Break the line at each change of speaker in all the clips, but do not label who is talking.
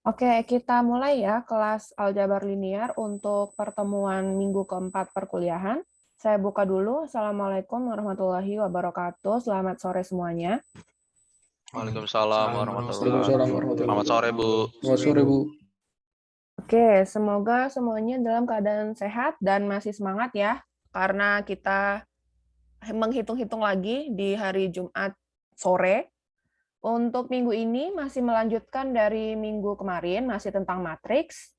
Oke, kita mulai ya kelas aljabar linear untuk pertemuan minggu keempat perkuliahan. Saya buka dulu. Assalamualaikum warahmatullahi wabarakatuh. Selamat sore semuanya.
Waalaikumsalam warahmatullahi
Waalaikumsalam
wabarakatuh.
warahmatullahi
Selamat sore, Bu.
wabarakatuh. Selamat sore, Bu.
Oke, semoga semuanya dalam keadaan sehat dan masih semangat ya, karena kita menghitung-hitung lagi di hari Jumat sore. Untuk minggu ini masih melanjutkan dari minggu kemarin, masih tentang matriks.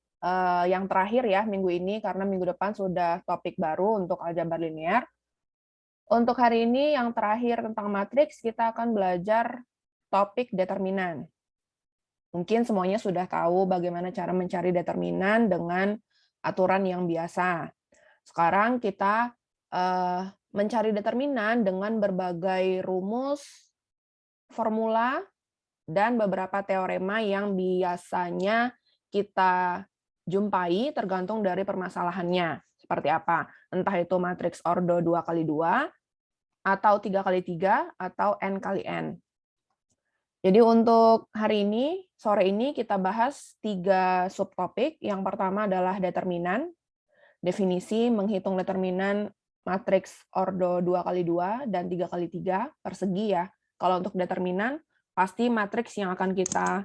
Yang terakhir ya minggu ini, karena minggu depan sudah topik baru untuk aljabar linear. Untuk hari ini yang terakhir tentang matriks, kita akan belajar topik determinan. Mungkin semuanya sudah tahu bagaimana cara mencari determinan dengan aturan yang biasa. Sekarang kita mencari determinan dengan berbagai rumus, formula, dan beberapa teorema yang biasanya kita jumpai tergantung dari permasalahannya. Seperti apa? Entah itu matriks ordo 2x2, atau 3x3, atau n kali n. Jadi untuk hari ini, sore ini kita bahas 3 subtopik. Yang pertama adalah determinan, definisi menghitung determinan matriks ordo 2x2 dan 3x3 persegi ya. Kalau untuk determinan, pasti matriks yang akan kita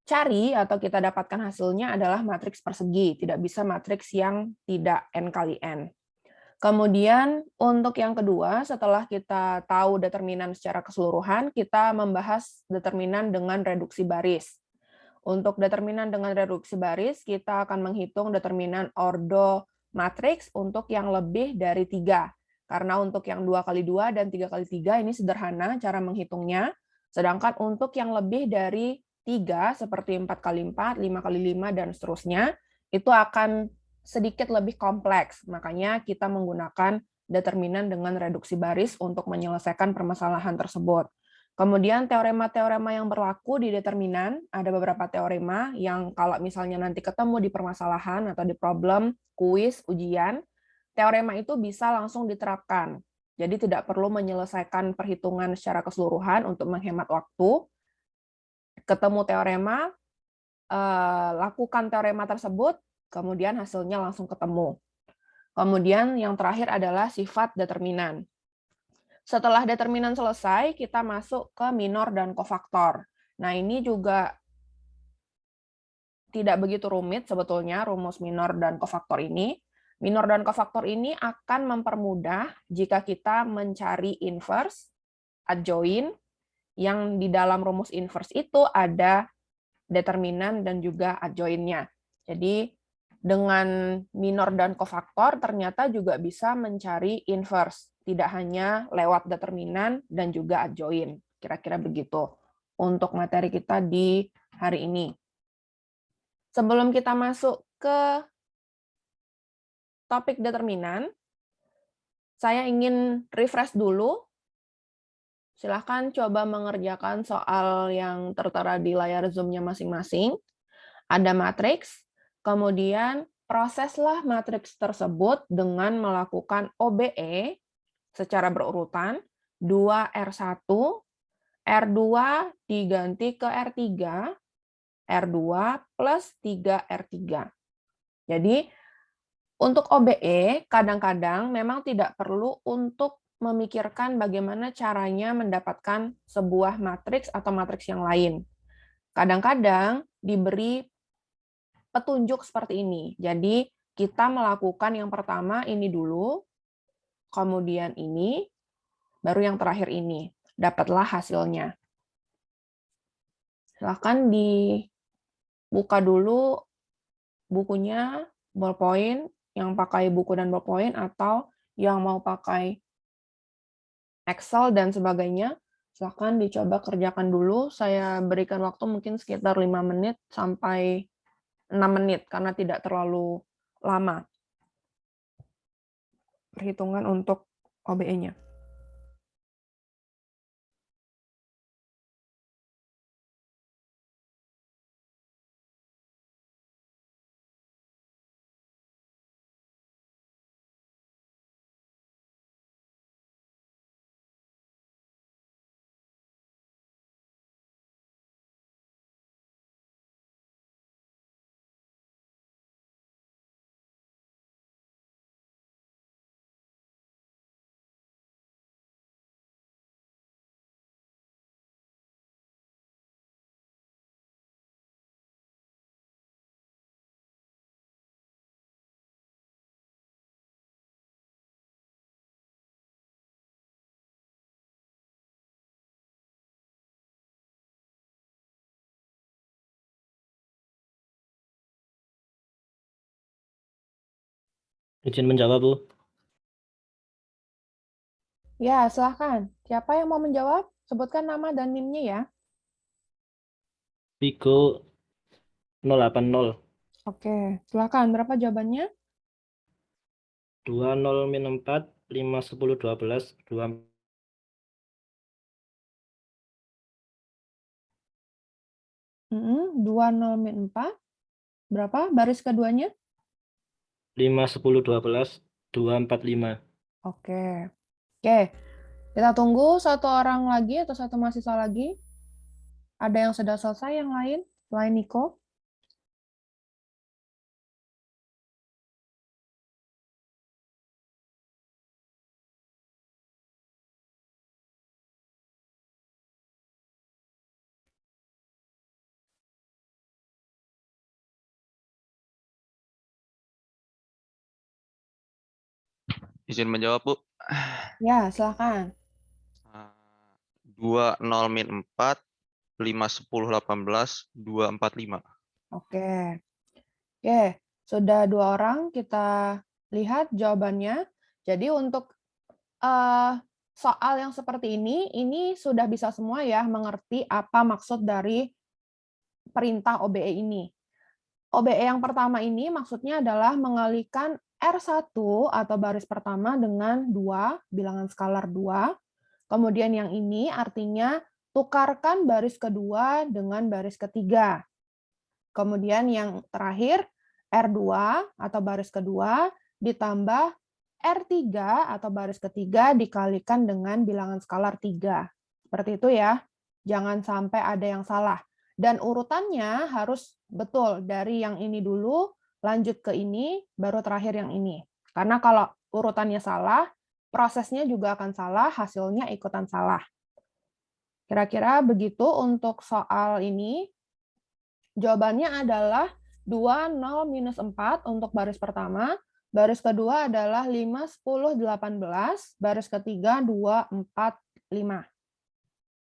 cari atau kita dapatkan hasilnya adalah matriks persegi, tidak bisa matriks yang tidak n kali n. Kemudian untuk yang kedua, setelah kita tahu determinan secara keseluruhan, kita membahas determinan dengan reduksi baris. Untuk determinan dengan reduksi baris, kita akan menghitung determinan ordo matriks untuk yang lebih dari 3. Karena untuk yang 2x2 dan 3x3 ini sederhana cara menghitungnya, sedangkan untuk yang lebih dari 3, seperti 4x4, 5x5, dan seterusnya, itu akan sedikit lebih kompleks. Makanya kita menggunakan determinan dengan reduksi baris untuk menyelesaikan permasalahan tersebut. Kemudian teorema-teorema yang berlaku di determinan, ada beberapa teorema yang kalau misalnya nanti ketemu di permasalahan atau di problem, kuis, ujian, teorema itu bisa langsung diterapkan. Jadi tidak perlu menyelesaikan perhitungan secara keseluruhan untuk menghemat waktu. Ketemu teorema, lakukan teorema tersebut, kemudian hasilnya langsung ketemu. Kemudian yang terakhir adalah sifat determinan. Setelah determinan selesai, kita masuk ke minor dan kofaktor. Nah, ini juga tidak begitu rumit sebetulnya rumus minor dan kofaktor ini. Minor dan kofaktor ini akan mempermudah jika kita mencari inverse, adjoint, yang di dalam rumus inverse itu ada determinan dan juga adjoint-nya. Jadi dengan minor dan kofaktor ternyata juga bisa mencari inverse, tidak hanya lewat determinan dan juga adjoint. Kira-kira begitu untuk materi kita di hari ini. Sebelum kita masuk ke topik determinan, saya ingin refresh dulu. Silahkan coba mengerjakan soal yang tertera di layar Zoom-nya masing-masing. Ada matriks, kemudian proseslah matriks tersebut dengan melakukan OBE secara berurutan, 2R1, R2 diganti ke R3, R2 plus 3R3. Jadi, untuk OBE, kadang-kadang memang tidak perlu untuk memikirkan bagaimana caranya mendapatkan sebuah matriks atau matriks yang lain. Kadang-kadang diberi petunjuk seperti ini. Jadi, kita melakukan yang pertama ini dulu, kemudian ini, baru yang terakhir ini. Dapatlah hasilnya. Silahkan dibuka dulu bukunya, ballpoint, yang pakai buku dan ballpoint, atau yang mau pakai Excel dan sebagainya. Silahkan dicoba kerjakan dulu. Saya berikan waktu mungkin sekitar 5 menit sampai 6 menit, karena tidak terlalu lama perhitungan untuk OBE-nya.
Izin menjawab, Bu.
Ya, silahkan. Siapa yang mau menjawab? Sebutkan nama dan NIM-nya ya.
Vigo 080.
Oke, silahkan. Berapa jawabannya?
20 min 4, 5, 10, 12, 2,
20 min 4. Berapa baris keduanya?
5, 10, 12, 2, 4, 5.
Oke. Oke, kita tunggu satu orang lagi atau satu mahasiswa lagi. Ada yang sudah selesai yang lain selain Niko?
Izin menjawab, Bu.
Ya, silahkan.
20 min 4, 5, 10, 18, 2, 4, 5.
Oke. Oke, sudah 2 orang, kita lihat jawabannya. Jadi untuk soal yang seperti ini sudah bisa semua ya mengerti apa maksud dari perintah OBE ini. OBE yang pertama ini maksudnya adalah mengalihkan R1 atau baris pertama dengan 2, bilangan skalar 2. Kemudian yang ini artinya tukarkan baris kedua dengan baris ketiga. Kemudian yang terakhir, R2 atau baris kedua ditambah R3 atau baris ketiga dikalikan dengan bilangan skalar 3. Seperti itu ya. Jangan sampai ada yang salah. Dan urutannya harus betul. Dari yang ini dulu, lanjut ke ini, baru terakhir yang ini. Karena kalau urutannya salah, prosesnya juga akan salah, hasilnya ikutan salah. Kira-kira begitu untuk soal ini. Jawabannya adalah 20 minus 4 untuk baris pertama, baris kedua adalah 5, 10, 18, baris ketiga 2, 4, 5.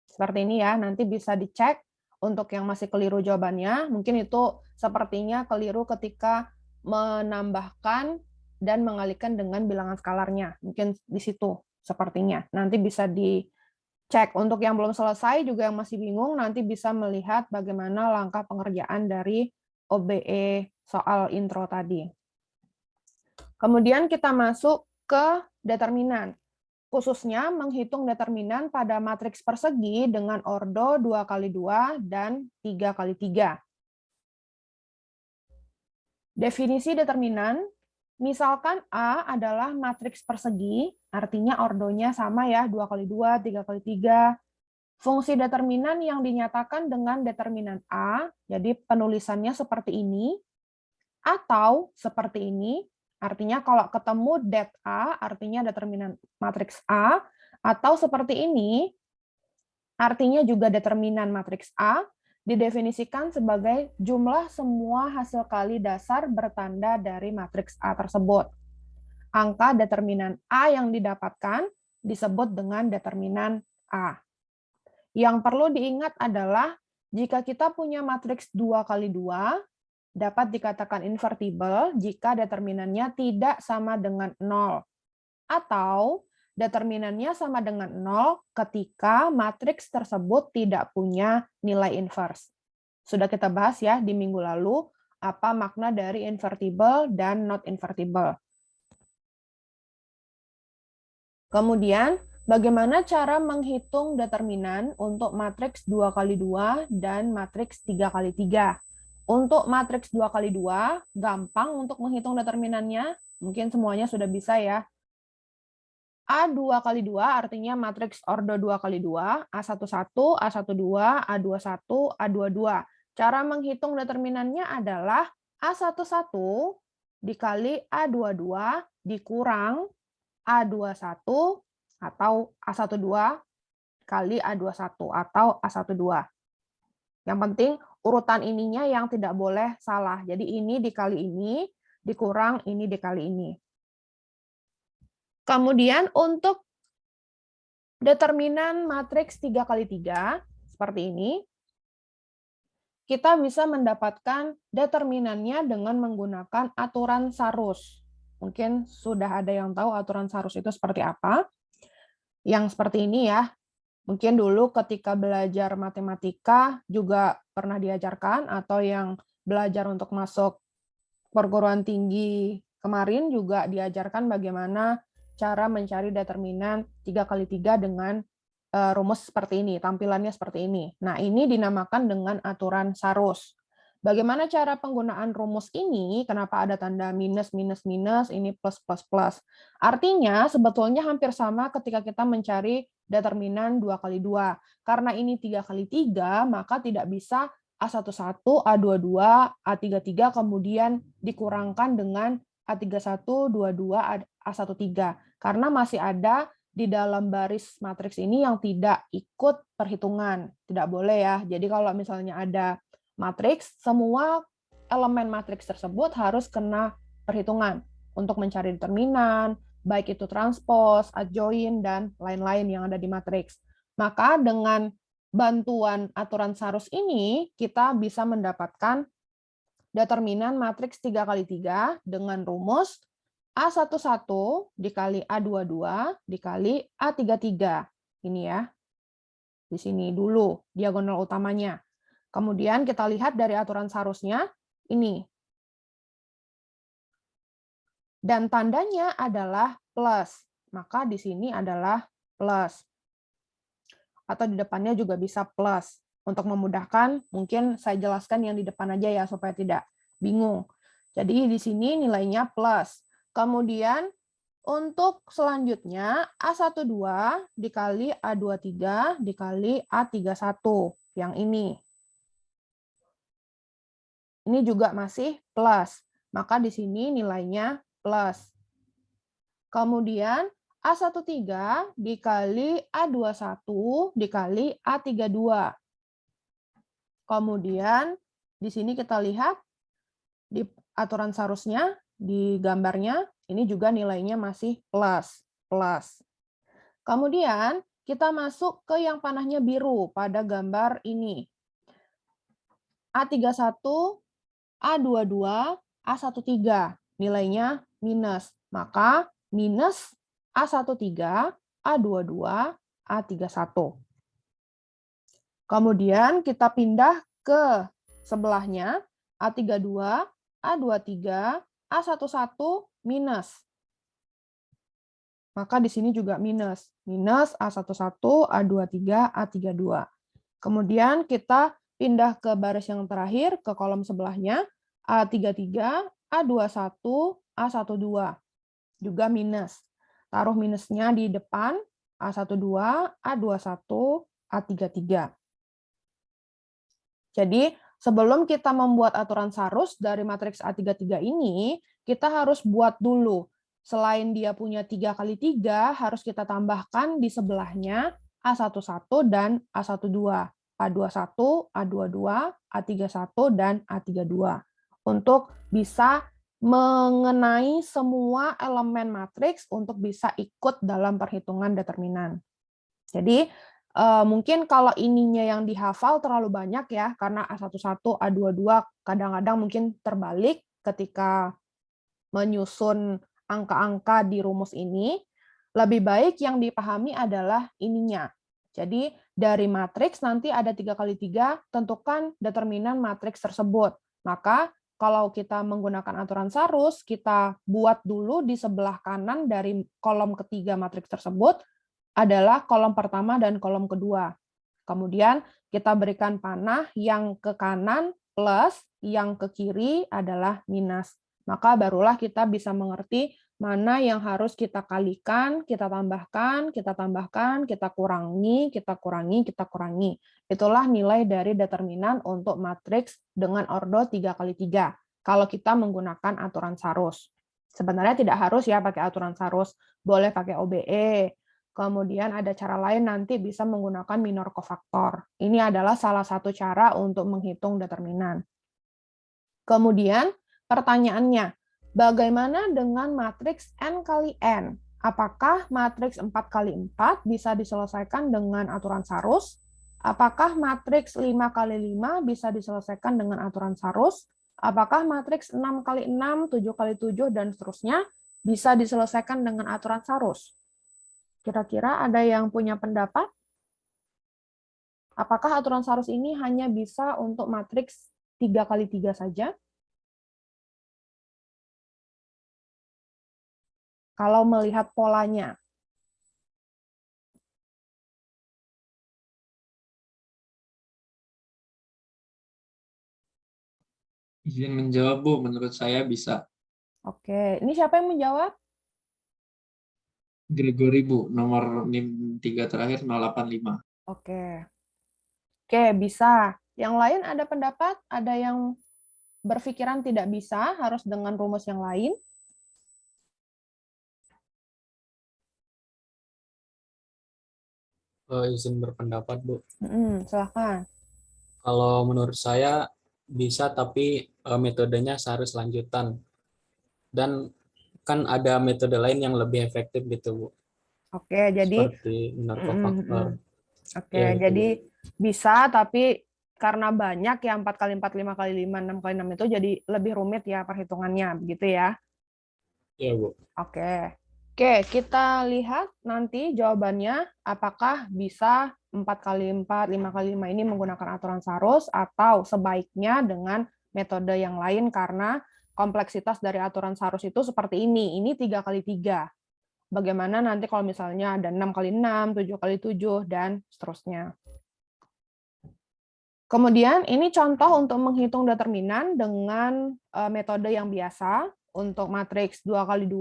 Seperti ini ya, nanti bisa dicek untuk yang masih keliru jawabannya. Mungkin itu sepertinya keliru ketika menambahkan dan mengalihkan dengan bilangan skalarnya. Mungkin di situ sepertinya. Nanti bisa dicek. Untuk yang belum selesai juga yang masih bingung, nanti bisa melihat bagaimana langkah pengerjaan dari OBE soal intro tadi. Kemudian kita masuk ke determinan. Khususnya menghitung determinan pada matriks persegi dengan ordo 2x2 dan 3x3. Definisi determinan, misalkan A adalah matriks persegi, artinya ordonya sama ya, 2x2, 3x3. Fungsi determinan yang dinyatakan dengan determinan A, jadi penulisannya seperti ini, atau seperti ini, artinya kalau ketemu det A, artinya determinan matriks A, atau seperti ini, artinya juga determinan matriks A, didefinisikan sebagai jumlah semua hasil kali dasar bertanda dari matriks A tersebut. Angka determinan A yang didapatkan disebut dengan determinan A. Yang perlu diingat adalah jika kita punya matriks 2x2, dapat dikatakan invertible jika determinannya tidak sama dengan 0. Atau determinannya sama dengan 0 ketika matriks tersebut tidak punya nilai inverse. Sudah kita bahas ya di minggu lalu, apa makna dari invertible dan not invertible. Kemudian, bagaimana cara menghitung determinan untuk matriks 2x2 dan matriks 3x3? Untuk matriks 2x2, gampang untuk menghitung determinannya. Mungkin semuanya sudah bisa ya. A2x2 artinya matriks ordo 2x2, A11, A12, A21, A22. Cara menghitung determinannya adalah A11 dikali A22 dikurang A21 atau A12 kali A21 atau A12. Yang penting urutan ininya yang tidak boleh salah. Jadi ini dikali ini, dikurang ini dikali ini. Kemudian untuk determinan matriks 3x3, seperti ini, kita bisa mendapatkan determinannya dengan menggunakan aturan Sarus. Mungkin sudah ada yang tahu aturan Sarus itu seperti apa. Yang seperti ini ya. Mungkin dulu ketika belajar matematika juga pernah diajarkan, atau yang belajar untuk masuk perguruan tinggi kemarin juga diajarkan bagaimana cara mencari determinan 3 kali 3 dengan rumus seperti ini, tampilannya seperti ini. Nah, ini dinamakan dengan aturan Sarus. Bagaimana cara penggunaan rumus ini? Kenapa ada tanda minus, minus, minus, ini plus, plus, plus? Artinya sebetulnya hampir sama ketika kita mencari determinan 2 kali 2. Karena ini 3 kali 3, maka tidak bisa A11, A22, A33, kemudian dikurangkan dengan A31, 22, A13. Karena masih ada di dalam baris matriks ini yang tidak ikut perhitungan. Tidak boleh ya. Jadi kalau misalnya ada matriks, semua elemen matriks tersebut harus kena perhitungan untuk mencari determinan, baik itu transpose, adjoint, dan lain-lain yang ada di matriks. Maka dengan bantuan aturan Sarus ini, kita bisa mendapatkan determinan matriks 3 kali 3 dengan rumus A11 dikali A22 dikali A33. Ini ya. Di sini dulu diagonal utamanya. Kemudian kita lihat dari aturan Sarusnya, ini. Dan tandanya adalah plus. Maka di sini adalah plus. Atau di depannya juga bisa plus. Untuk memudahkan, mungkin saya jelaskan yang di depan aja ya, supaya tidak bingung. Jadi di sini nilainya plus. Kemudian untuk selanjutnya, A12 dikali A23 dikali A31. Yang ini. Ini juga masih plus. Maka di sini nilainya plus. Kemudian A13 dikali A21 dikali A32. Kemudian di sini kita lihat di aturan Sarusnya, di gambarnya, ini juga nilainya masih plus. Kemudian kita masuk ke yang panahnya biru pada gambar ini. A31, A22, A13, nilainya minus. Maka minus A13, A22, A31. Kemudian kita pindah ke sebelahnya, A32, A23, A11, minus. Maka di sini juga minus. Minus A11, A23, A32. Kemudian kita pindah ke baris yang terakhir, ke kolom sebelahnya, A33, A21, A12. Juga minus. Taruh minusnya di depan, A12, A21, A33. Jadi, sebelum kita membuat aturan Sarus dari matriks A33 ini, kita harus buat dulu. Selain dia punya 3 kali 3, harus kita tambahkan di sebelahnya A11 dan A12. A21, A22, A31, dan A32. Untuk bisa mengenai semua elemen matriks untuk bisa ikut dalam perhitungan determinan. Jadi, mungkin kalau ininya yang dihafal terlalu banyak ya, karena A11, A22 kadang-kadang mungkin terbalik ketika menyusun angka-angka di rumus ini. Lebih baik yang dipahami adalah ininya. Jadi dari matriks nanti ada 3 kali 3, tentukan determinan matriks tersebut. Maka kalau kita menggunakan aturan Sarus, kita buat dulu di sebelah kanan dari kolom ketiga matriks tersebut adalah kolom pertama dan kolom kedua. Kemudian kita berikan panah yang ke kanan plus, yang ke kiri adalah minus. Maka barulah kita bisa mengerti mana yang harus kita kalikan, kita tambahkan, kita tambahkan, kita kurangi, kita kurangi, kita kurangi. Itulah nilai dari determinan untuk matriks dengan ordo 3 kali 3. Kalau kita menggunakan aturan Sarus. Sebenarnya tidak harus ya pakai aturan Sarus. Boleh pakai OBE. Kemudian ada cara lain nanti bisa menggunakan minor cofaktor. Ini adalah salah satu cara untuk menghitung determinan. Kemudian pertanyaannya, bagaimana dengan matriks n kali n? Apakah matriks 4 kali 4 bisa diselesaikan dengan aturan Sarus? Apakah matriks 5 kali 5 bisa diselesaikan dengan aturan Sarus? Apakah matriks 6 kali 6, 7 kali 7, dan seterusnya? bisa diselesaikan dengan aturan Sarus? Kira-kira ada yang punya pendapat? Apakah aturan Sarus ini hanya bisa untuk matriks 3x3 saja? Kalau melihat polanya.
Izin menjawab, Bu. Menurut saya bisa.
Oke, ini siapa yang menjawab?
Gregory, Bu. Nomor NIM 3 terakhir 085.
Oke. Oke, bisa. Yang lain ada pendapat? Ada yang berpikiran tidak bisa, harus dengan rumus yang lain?
Izin berpendapat, Bu.
Silahkan.
Kalau menurut saya bisa, tapi metodenya seharus lanjutan. Dan kan ada metode lain yang lebih efektif gitu, Bu.
Oke, jadi
Seperti narkofaktor.
Oke,
Ya, gitu,
jadi
Bu.
bisa, tapi karena banyak ya 4x4, 5x5, 6x6 itu jadi lebih rumit ya perhitungannya, begitu ya?
Ya, Bu.
Oke. Oke, kita lihat nanti jawabannya apakah bisa 4x4, 5x5 ini menggunakan aturan Sarus atau sebaiknya dengan metode yang lain karena kompleksitas dari aturan Sarus itu seperti ini. Ini 3x3. Bagaimana nanti kalau misalnya ada 6x6, 7x7, dan seterusnya. Kemudian ini contoh untuk menghitung determinan dengan metode yang biasa. Untuk matriks 2x2,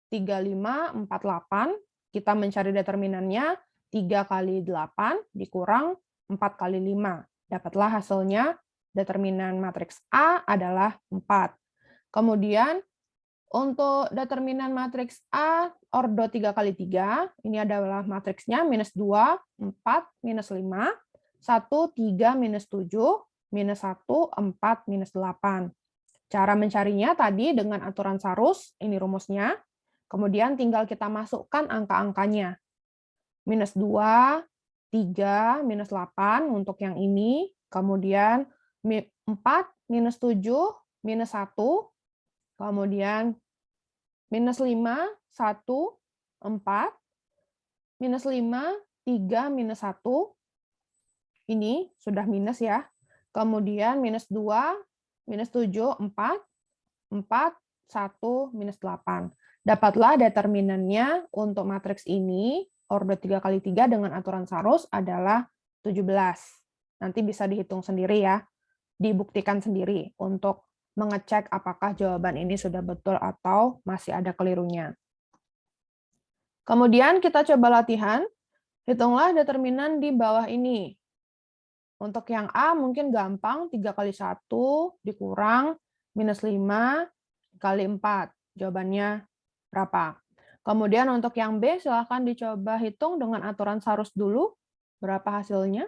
3, 5, 4, 8. Kita mencari determinannya 3 kali 8 dikurang 4 kali 5. Dapatlah hasilnya determinan matriks A adalah 4. Kemudian untuk determinan matriks A ordo 3x3, ini adalah matriksnya minus 2, 4, minus 5, 1, 3, minus 7, minus 1, 4, minus 8. Cara mencarinya tadi dengan aturan Sarus, ini rumusnya. Kemudian tinggal kita masukkan angka-angkanya. Minus 2, 3, minus 8 untuk yang ini. Kemudian 4, minus 7, minus 1. Kemudian minus 5, 1, 4. Minus 5, 3, minus 1. Ini sudah minus ya. Kemudian minus 2, minus 7, 4, 4, 1, minus 8. Dapatlah determinannya untuk matriks ini, ordo 3x3 dengan aturan Sarus adalah 17. Nanti bisa dihitung sendiri ya, dibuktikan sendiri untuk mengecek apakah jawaban ini sudah betul atau masih ada kelirunya. Kemudian kita coba latihan, hitunglah determinan di bawah ini. Untuk yang A mungkin gampang, 3 kali 1 dikurang minus 5 kali 4. Jawabannya berapa? Kemudian untuk yang B, silahkan dicoba hitung dengan aturan Sarus dulu. Berapa hasilnya?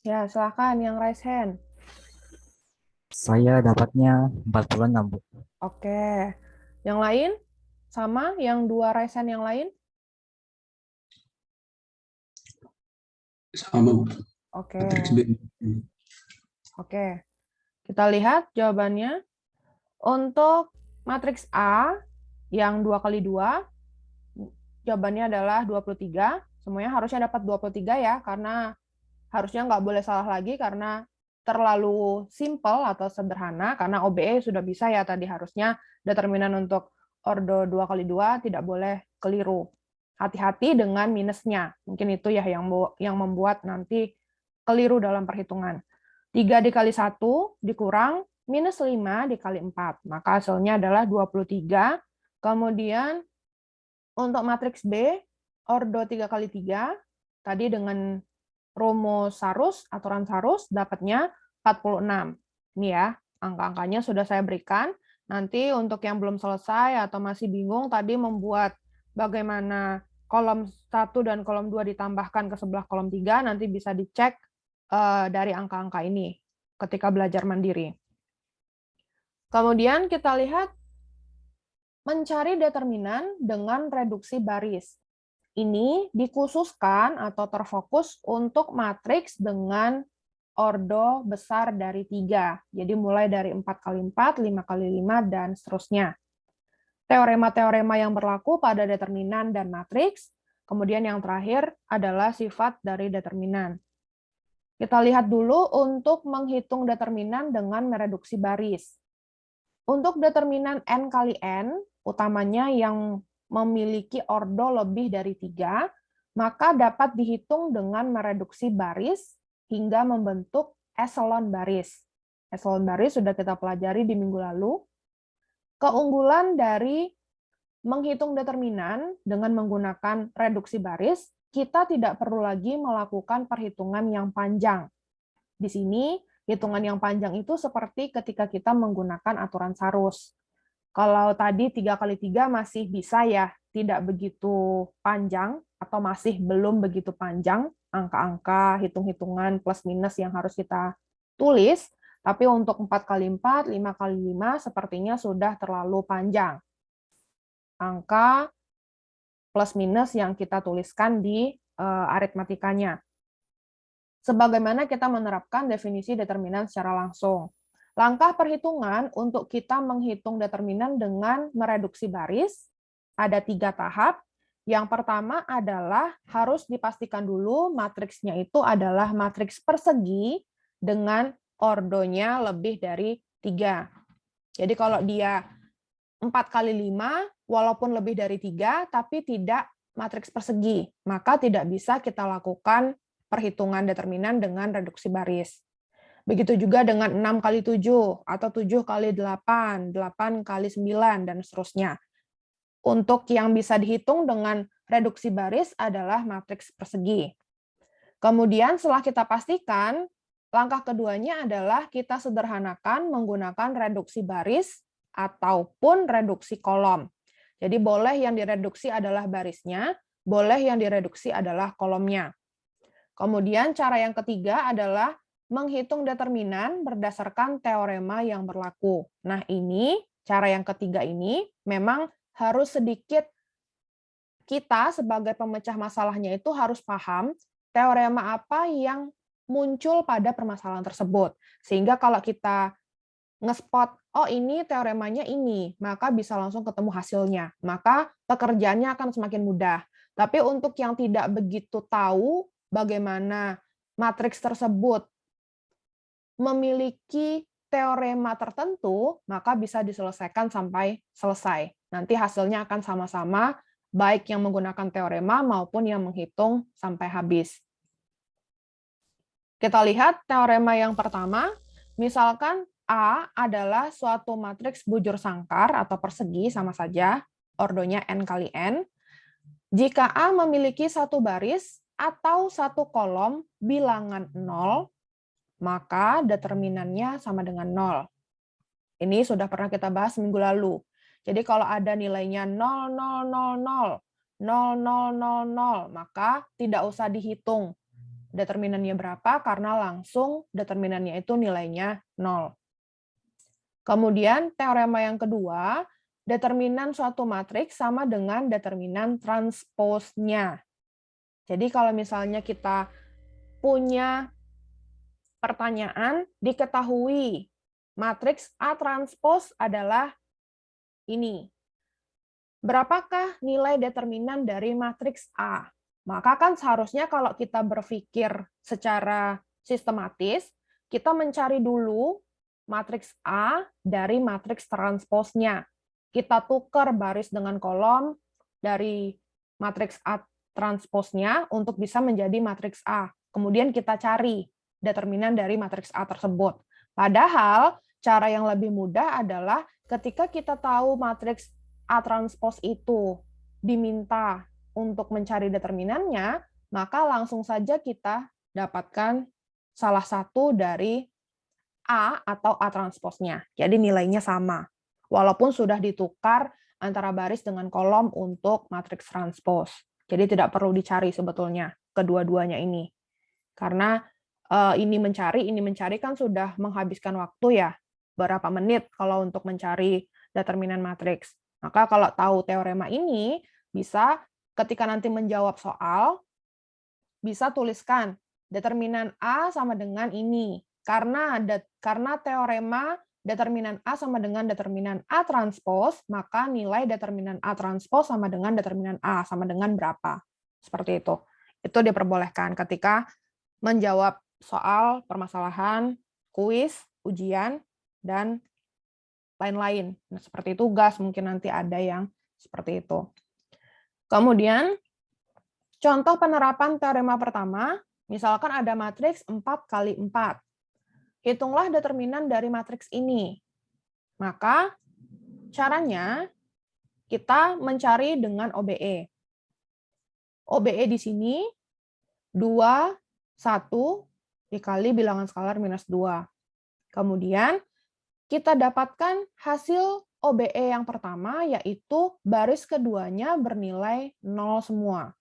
Ya, silahkan yang raise hand.
Saya dapatnya 46, Bu.
Oke. Yang lain? Sama? Yang 2 raise hand yang lain?
Sama, Bu.
Oke.
Matriks B.
Oke. Kita lihat jawabannya. Untuk matriks A yang 2 kali 2, jawabannya adalah 23. Semuanya harusnya dapat 23 ya, karena harusnya nggak boleh salah lagi karena terlalu simple atau sederhana, karena OBE sudah bisa ya tadi, harusnya determinan untuk ordo 2 kali 2 tidak boleh keliru. hati-hati dengan minusnya. Mungkin itu ya yang membuat nanti keliru dalam perhitungan. 3 dikali 1 dikurang minus 5 dikali 4. Maka hasilnya adalah 23. Kemudian untuk matriks B, ordo 3 kali 3, tadi dengan rumus Sarus, aturan Sarus, dapatnya 46. Ini ya, angka-angkanya sudah saya berikan. Nanti untuk yang belum selesai atau masih bingung tadi membuat bagaimana kolom 1 dan kolom 2 ditambahkan ke sebelah kolom 3, nanti bisa dicek dari angka-angka ini ketika belajar mandiri. Kemudian kita lihat mencari determinan dengan reduksi baris. Ini dikhususkan atau terfokus untuk matriks dengan ordo besar dari 3. Jadi mulai dari 4 kali 4, 5 kali 5, dan seterusnya. Teorema-teorema yang berlaku pada determinan dan matriks. Kemudian yang terakhir adalah sifat dari determinan. Kita lihat dulu untuk menghitung determinan dengan mereduksi baris. Untuk determinan n kali n, utamanya yang memiliki ordo lebih dari 3, maka dapat dihitung dengan mereduksi baris hingga membentuk eselon baris. Eselon baris sudah kita pelajari di minggu lalu. Keunggulan dari menghitung determinan dengan menggunakan reduksi baris, kita tidak perlu lagi melakukan perhitungan yang panjang. Di sini, hitungan yang panjang itu seperti ketika kita menggunakan aturan Sarus. Kalau tadi 3 kali 3 masih bisa ya, tidak begitu panjang, atau masih belum begitu panjang, angka-angka, hitung-hitungan plus minus yang harus kita tulis, tapi untuk 4 kali 4, 5 kali 5, sepertinya sudah terlalu panjang. Angka plus minus yang kita tuliskan di aritmatikanya. Sebagaimana kita menerapkan definisi determinan secara langsung. Langkah perhitungan untuk kita menghitung determinan dengan mereduksi baris, ada 3 tahap. Yang pertama adalah harus dipastikan dulu matriksnya itu adalah matriks persegi dengan ordonya lebih dari 3. Jadi kalau dia 4 kali 5, walaupun lebih dari 3, tapi tidak matriks persegi, maka tidak bisa kita lakukan perhitungan determinan dengan reduksi baris. Begitu juga dengan 6 kali 7, atau 7 kali 8, 8 kali 9, dan seterusnya. Untuk yang bisa dihitung dengan reduksi baris adalah matriks persegi. Kemudian setelah kita pastikan, langkah keduanya adalah kita sederhanakan menggunakan reduksi baris ataupun reduksi kolom. Jadi boleh yang direduksi adalah barisnya, boleh yang direduksi adalah kolomnya. Kemudian cara yang ketiga adalah menghitung determinan berdasarkan teorema yang berlaku. Nah, ini cara yang ketiga ini memang harus sedikit kita sebagai pemecah masalahnya itu harus paham teorema apa yang muncul pada permasalahan tersebut. Sehingga kalau kita nge-spot, oh ini teoremanya ini, maka bisa langsung ketemu hasilnya. Maka pekerjaannya akan semakin mudah. Tapi untuk yang tidak begitu tahu bagaimana matriks tersebut memiliki teorema tertentu, maka bisa diselesaikan sampai selesai. Nanti hasilnya akan sama-sama, baik yang menggunakan teorema maupun yang menghitung sampai habis. Kita lihat teorema yang pertama, misalkan A adalah suatu matriks bujur sangkar atau persegi, sama saja, ordonya n kali n. Jika A memiliki satu baris atau satu kolom bilangan 0, maka determinannya sama dengan 0. Ini sudah pernah kita bahas minggu lalu. Jadi kalau ada nilainya 0, 0, 0, 0, 0, 0, 0, 0, maka tidak usah dihitung determinannya berapa, karena langsung determinannya itu nilainya 0. Kemudian teorema yang kedua, determinan suatu matriks sama dengan determinan transposnya. Jadi kalau misalnya kita punya pertanyaan, diketahui matriks A transpos adalah ini. Berapakah nilai determinan dari matriks A? Maka kan seharusnya kalau kita berpikir secara sistematis, kita mencari dulu matriks A dari matriks transposnya. Kita tukar baris dengan kolom, dari matriks A transposnya untuk bisa menjadi matriks A. Kemudian kita cari determinan dari matriks A tersebut. Padahal cara yang lebih mudah adalah ketika kita tahu matriks A transpos itu diminta untuk mencari determinannya, maka langsung saja kita dapatkan salah satu dari A atau A transposnya. Jadi nilainya sama. Walaupun sudah ditukar antara baris dengan kolom untuk matriks transpos. Jadi tidak perlu dicari sebetulnya kedua-duanya ini. Karena ini mencari kan sudah menghabiskan waktu ya, berapa menit kalau untuk mencari determinan matriks. Maka kalau tahu teorema ini, bisa ketika nanti menjawab soal, bisa tuliskan determinan A sama dengan ini. Karena teorema determinan A sama dengan determinan A transpos, maka nilai determinan A transpos sama dengan determinan A, sama dengan berapa. Seperti itu. Itu diperbolehkan ketika menjawab soal, permasalahan, kuis, ujian, dan lain-lain. Nah, seperti tugas, mungkin nanti ada yang seperti itu. Kemudian, contoh penerapan teorema pertama, misalkan ada matriks 4 kali 4. Hitunglah determinan dari matriks ini. Maka, caranya kita mencari dengan OBE. OBE di sini 2, 1 dikali bilangan skalar minus 2. Kemudian, kita dapatkan hasil OBE yang pertama, yaitu baris keduanya bernilai 0 semua.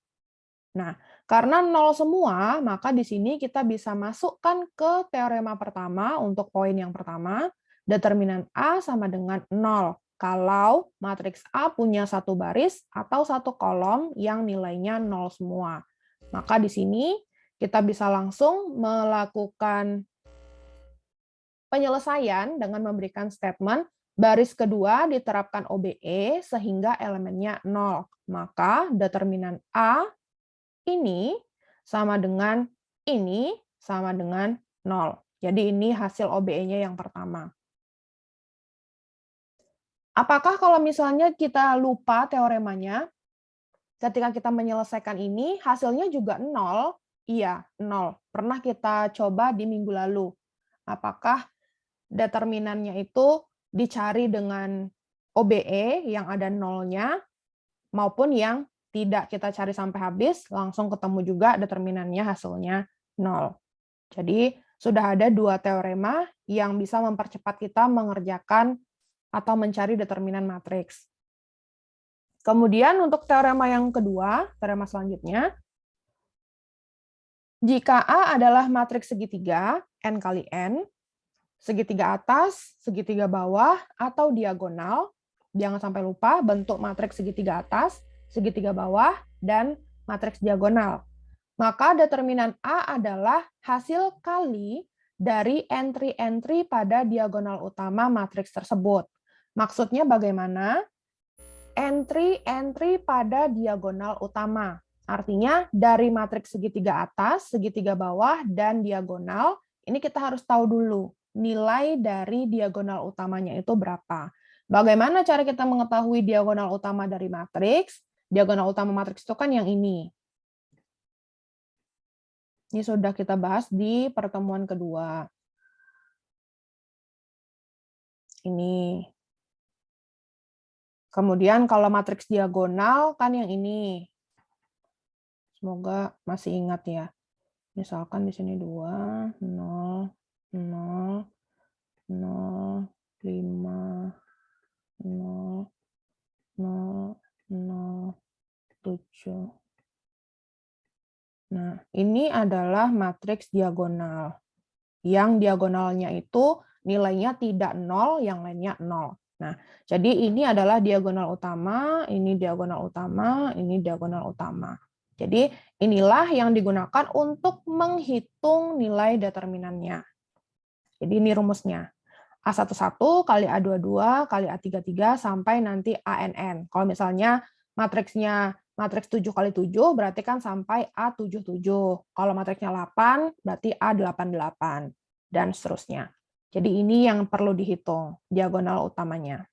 Nah, karena 0 semua, maka di sini kita bisa masukkan ke teorema pertama untuk poin yang pertama, determinan A sama dengan 0. Kalau matriks A punya satu baris atau satu kolom yang nilainya 0 semua. Maka di sini kita bisa langsung melakukan penyelesaian dengan memberikan statement baris kedua diterapkan OBE sehingga elemennya 0. Maka determinan A ini sama dengan ini sama dengan 0. Jadi ini hasil OBE-nya yang pertama. Apakah kalau misalnya kita lupa teoremanya, ketika kita menyelesaikan ini, hasilnya juga 0? Iya, 0. Pernah kita coba di minggu lalu. Apakah determinannya itu dicari dengan OBE yang ada 0-nya, maupun yang tidak kita cari sampai habis, langsung ketemu juga determinannya hasilnya 0. Jadi, sudah ada 2 teorema yang bisa mempercepat kita mengerjakan atau mencari determinan matriks. Kemudian untuk teorema yang kedua, teorema selanjutnya, jika A adalah matriks segitiga, N kali N, segitiga atas, segitiga bawah, atau diagonal, jangan sampai lupa bentuk matriks segitiga atas, segitiga bawah, dan matriks diagonal. Maka determinan A adalah hasil kali dari entry-entry pada diagonal utama matriks tersebut. Maksudnya bagaimana? Entry-entry pada diagonal utama. Artinya dari matriks segitiga atas, segitiga bawah, dan diagonal, ini kita harus tahu dulu nilai dari diagonal utamanya itu berapa. Bagaimana cara kita mengetahui diagonal utama dari matriks? Diagonal utama matriks itu kan yang ini. Ini sudah kita bahas di pertemuan kedua. Ini. Kemudian kalau matriks diagonal kan yang ini. Semoga masih ingat ya. Misalkan di sini 2, 0, 0, 0, 5, 0, 0, 0, 7. Nah, ini adalah matriks diagonal. Yang diagonalnya itu nilainya tidak 0, yang lainnya 0. Nah, jadi ini adalah diagonal utama, ini diagonal utama, ini diagonal utama. Jadi inilah yang digunakan untuk menghitung nilai determinannya. Jadi ini rumusnya. A11 kali A22 kali A33 sampai nanti ANN. Kalau misalnya matriksnya matriks 7 kali 7 berarti kan sampai A77. Kalau matriksnya 8 berarti A88 dan seterusnya. Jadi ini yang perlu dihitung diagonal utamanya.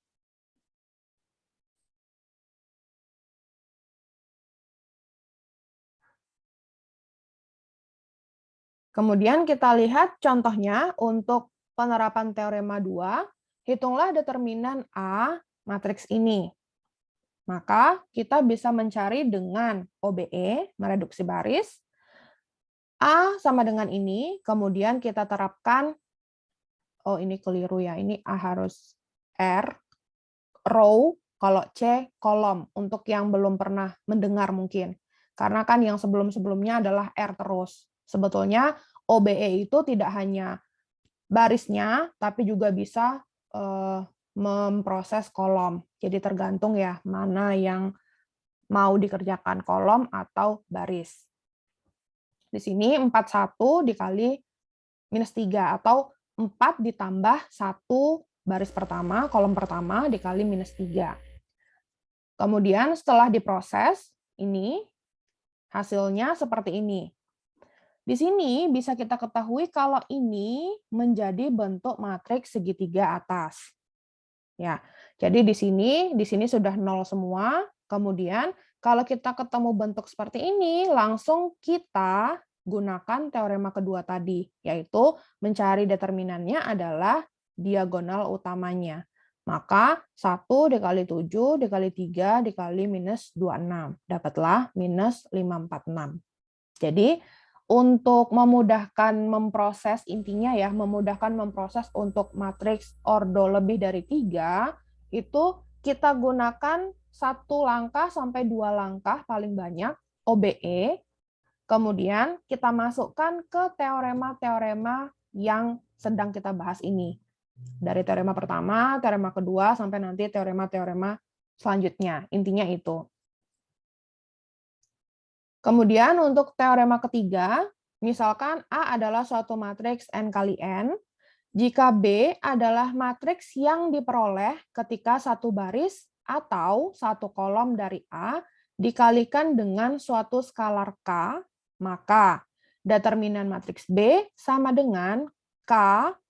Kemudian kita lihat contohnya untuk penerapan teorema 2, hitunglah determinan A matriks ini. Maka kita bisa mencari dengan OBE, mereduksi baris, A sama dengan ini, kemudian kita terapkan, oh ini keliru ya, ini A harus R, row, kalau C kolom, untuk yang belum pernah mendengar mungkin. Karena kan yang sebelum-sebelumnya adalah R terus. Sebetulnya OBE itu tidak hanya barisnya, tapi juga bisa memproses kolom. Jadi tergantung ya, mana yang mau dikerjakan, kolom atau baris. Di sini 41 dikali minus 3, atau 4 ditambah 1 baris pertama, kolom pertama, dikali minus 3. Kemudian setelah diproses, ini hasilnya seperti ini. Di sini bisa kita ketahui kalau ini menjadi bentuk matriks segitiga atas. Ya, jadi di sini sudah 0 semua. Kemudian kalau kita ketemu bentuk seperti ini, langsung kita gunakan teorema kedua tadi, yaitu mencari determinannya adalah diagonal utamanya. Maka 1 dikali 7 dikali 3 dikali minus 26. Dapatlah minus 546. Jadi untuk memudahkan memproses, intinya ya, memudahkan memproses untuk matriks ordo lebih dari 3, itu kita gunakan 1 langkah sampai 2 langkah paling banyak, OBE, kemudian kita masukkan ke teorema-teorema yang sedang kita bahas ini. Dari teorema pertama, teorema kedua, sampai nanti teorema-teorema selanjutnya. Intinya itu. Kemudian untuk teorema ketiga, misalkan A adalah suatu matriks N kali N, jika B adalah matriks yang diperoleh ketika satu baris atau satu kolom dari A dikalikan dengan suatu skalar K, maka determinan matriks B sama dengan K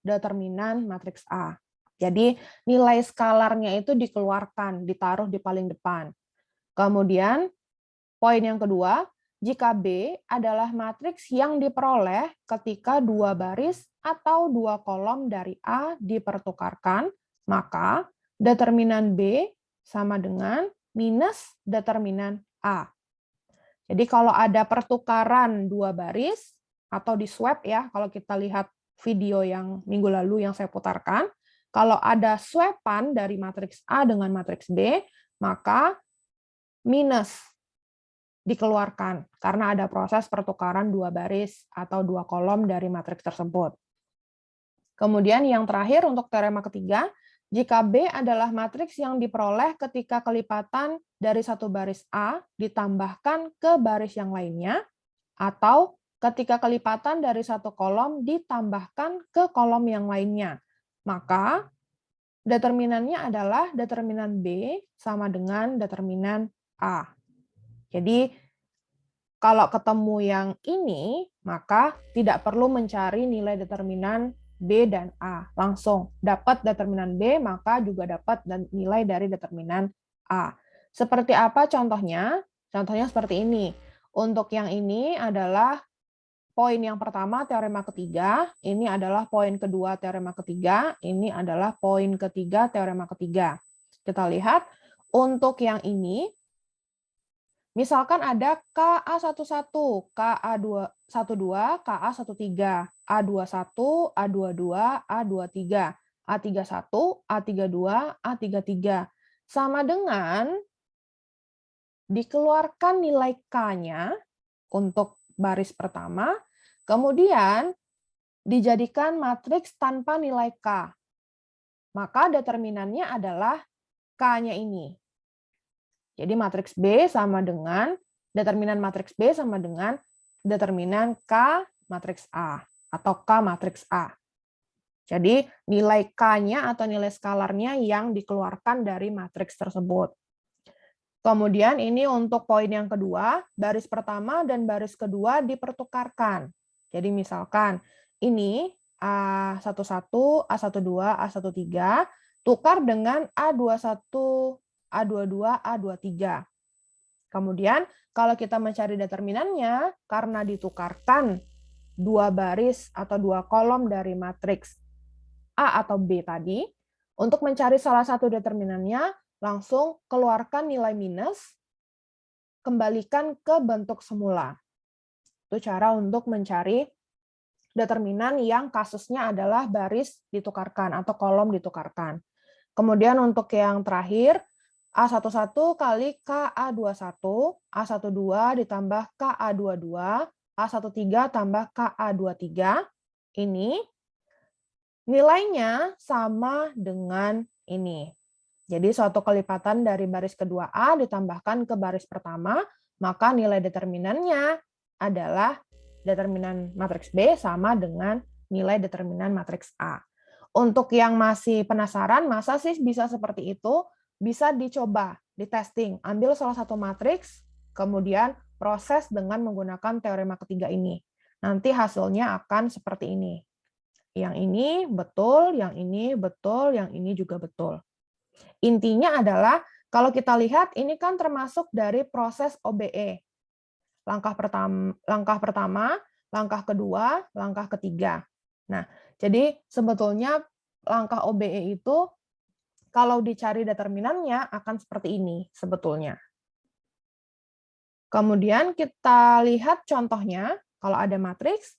determinan matriks A. Jadi nilai skalarnya itu dikeluarkan, ditaruh di paling depan. Kemudian poin yang kedua, jika B adalah matriks yang diperoleh ketika 2 baris atau 2 kolom dari A dipertukarkan, maka determinan B sama dengan minus determinan A. Jadi kalau ada pertukaran 2 baris, atau di swap ya, kalau kita lihat video yang minggu lalu yang saya putarkan, kalau ada swapan dari matriks A dengan matriks B, maka minus dikeluarkan karena ada proses pertukaran 2 baris atau 2 kolom dari matriks tersebut. Kemudian yang terakhir untuk teorema ketiga, jika B adalah matriks yang diperoleh ketika kelipatan dari satu baris A ditambahkan ke baris yang lainnya, atau ketika kelipatan dari satu kolom ditambahkan ke kolom yang lainnya, maka determinannya adalah determinan B sama dengan determinan A. Jadi kalau ketemu yang ini, maka tidak perlu mencari nilai determinan B dan A. Langsung dapat determinan B, maka juga dapat nilai dari determinan A. Seperti apa contohnya? Contohnya seperti ini. Untuk yang ini adalah poin yang pertama teorema ketiga, ini adalah poin kedua teorema ketiga, ini adalah poin ketiga teorema ketiga. Kita lihat untuk yang ini, misalkan ada KA11, KA12, KA13, A21, A22, A23, A31, A32, A33. Sama dengan dikeluarkan nilai K-nya untuk baris pertama, kemudian dijadikan matriks tanpa nilai K. Maka determinannya adalah K-nya ini. Jadi matriks B sama dengan, determinan matriks B sama dengan determinan K matriks A, atau K matriks A. Jadi nilai K-nya atau nilai skalarnya yang dikeluarkan dari matriks tersebut. Kemudian ini untuk poin yang kedua, baris pertama dan baris kedua dipertukarkan. Jadi misalkan ini A11, A12, A13, tukar dengan A21, A22, A23. Kemudian kalau kita mencari determinannya, karena ditukarkan dua baris atau dua kolom dari matriks A atau B tadi, untuk mencari salah satu determinannya, langsung keluarkan nilai minus, kembalikan ke bentuk semula. Itu cara untuk mencari determinan yang kasusnya adalah baris ditukarkan atau kolom ditukarkan. Kemudian untuk yang terakhir, A11 kali KA21, A12 ditambah KA22, A13 tambah KA23, ini nilainya sama dengan ini. Jadi suatu kelipatan dari baris kedua A ditambahkan ke baris pertama, maka nilai determinannya adalah determinan matriks B sama dengan nilai determinan matriks A. Untuk yang masih penasaran, masa sih bisa seperti itu? Bisa dicoba, di-testing. Ambil salah satu matriks, kemudian proses dengan menggunakan teorema ketiga ini. Nanti hasilnya akan seperti ini. Yang ini betul, yang ini betul, yang ini juga betul. Intinya adalah, kalau kita lihat, ini kan termasuk dari proses OBE. Langkah pertama, langkah kedua, langkah ketiga. Nah, jadi sebetulnya langkah OBE itu, kalau dicari determinannya, akan seperti ini sebetulnya. Kemudian kita lihat contohnya, kalau ada matriks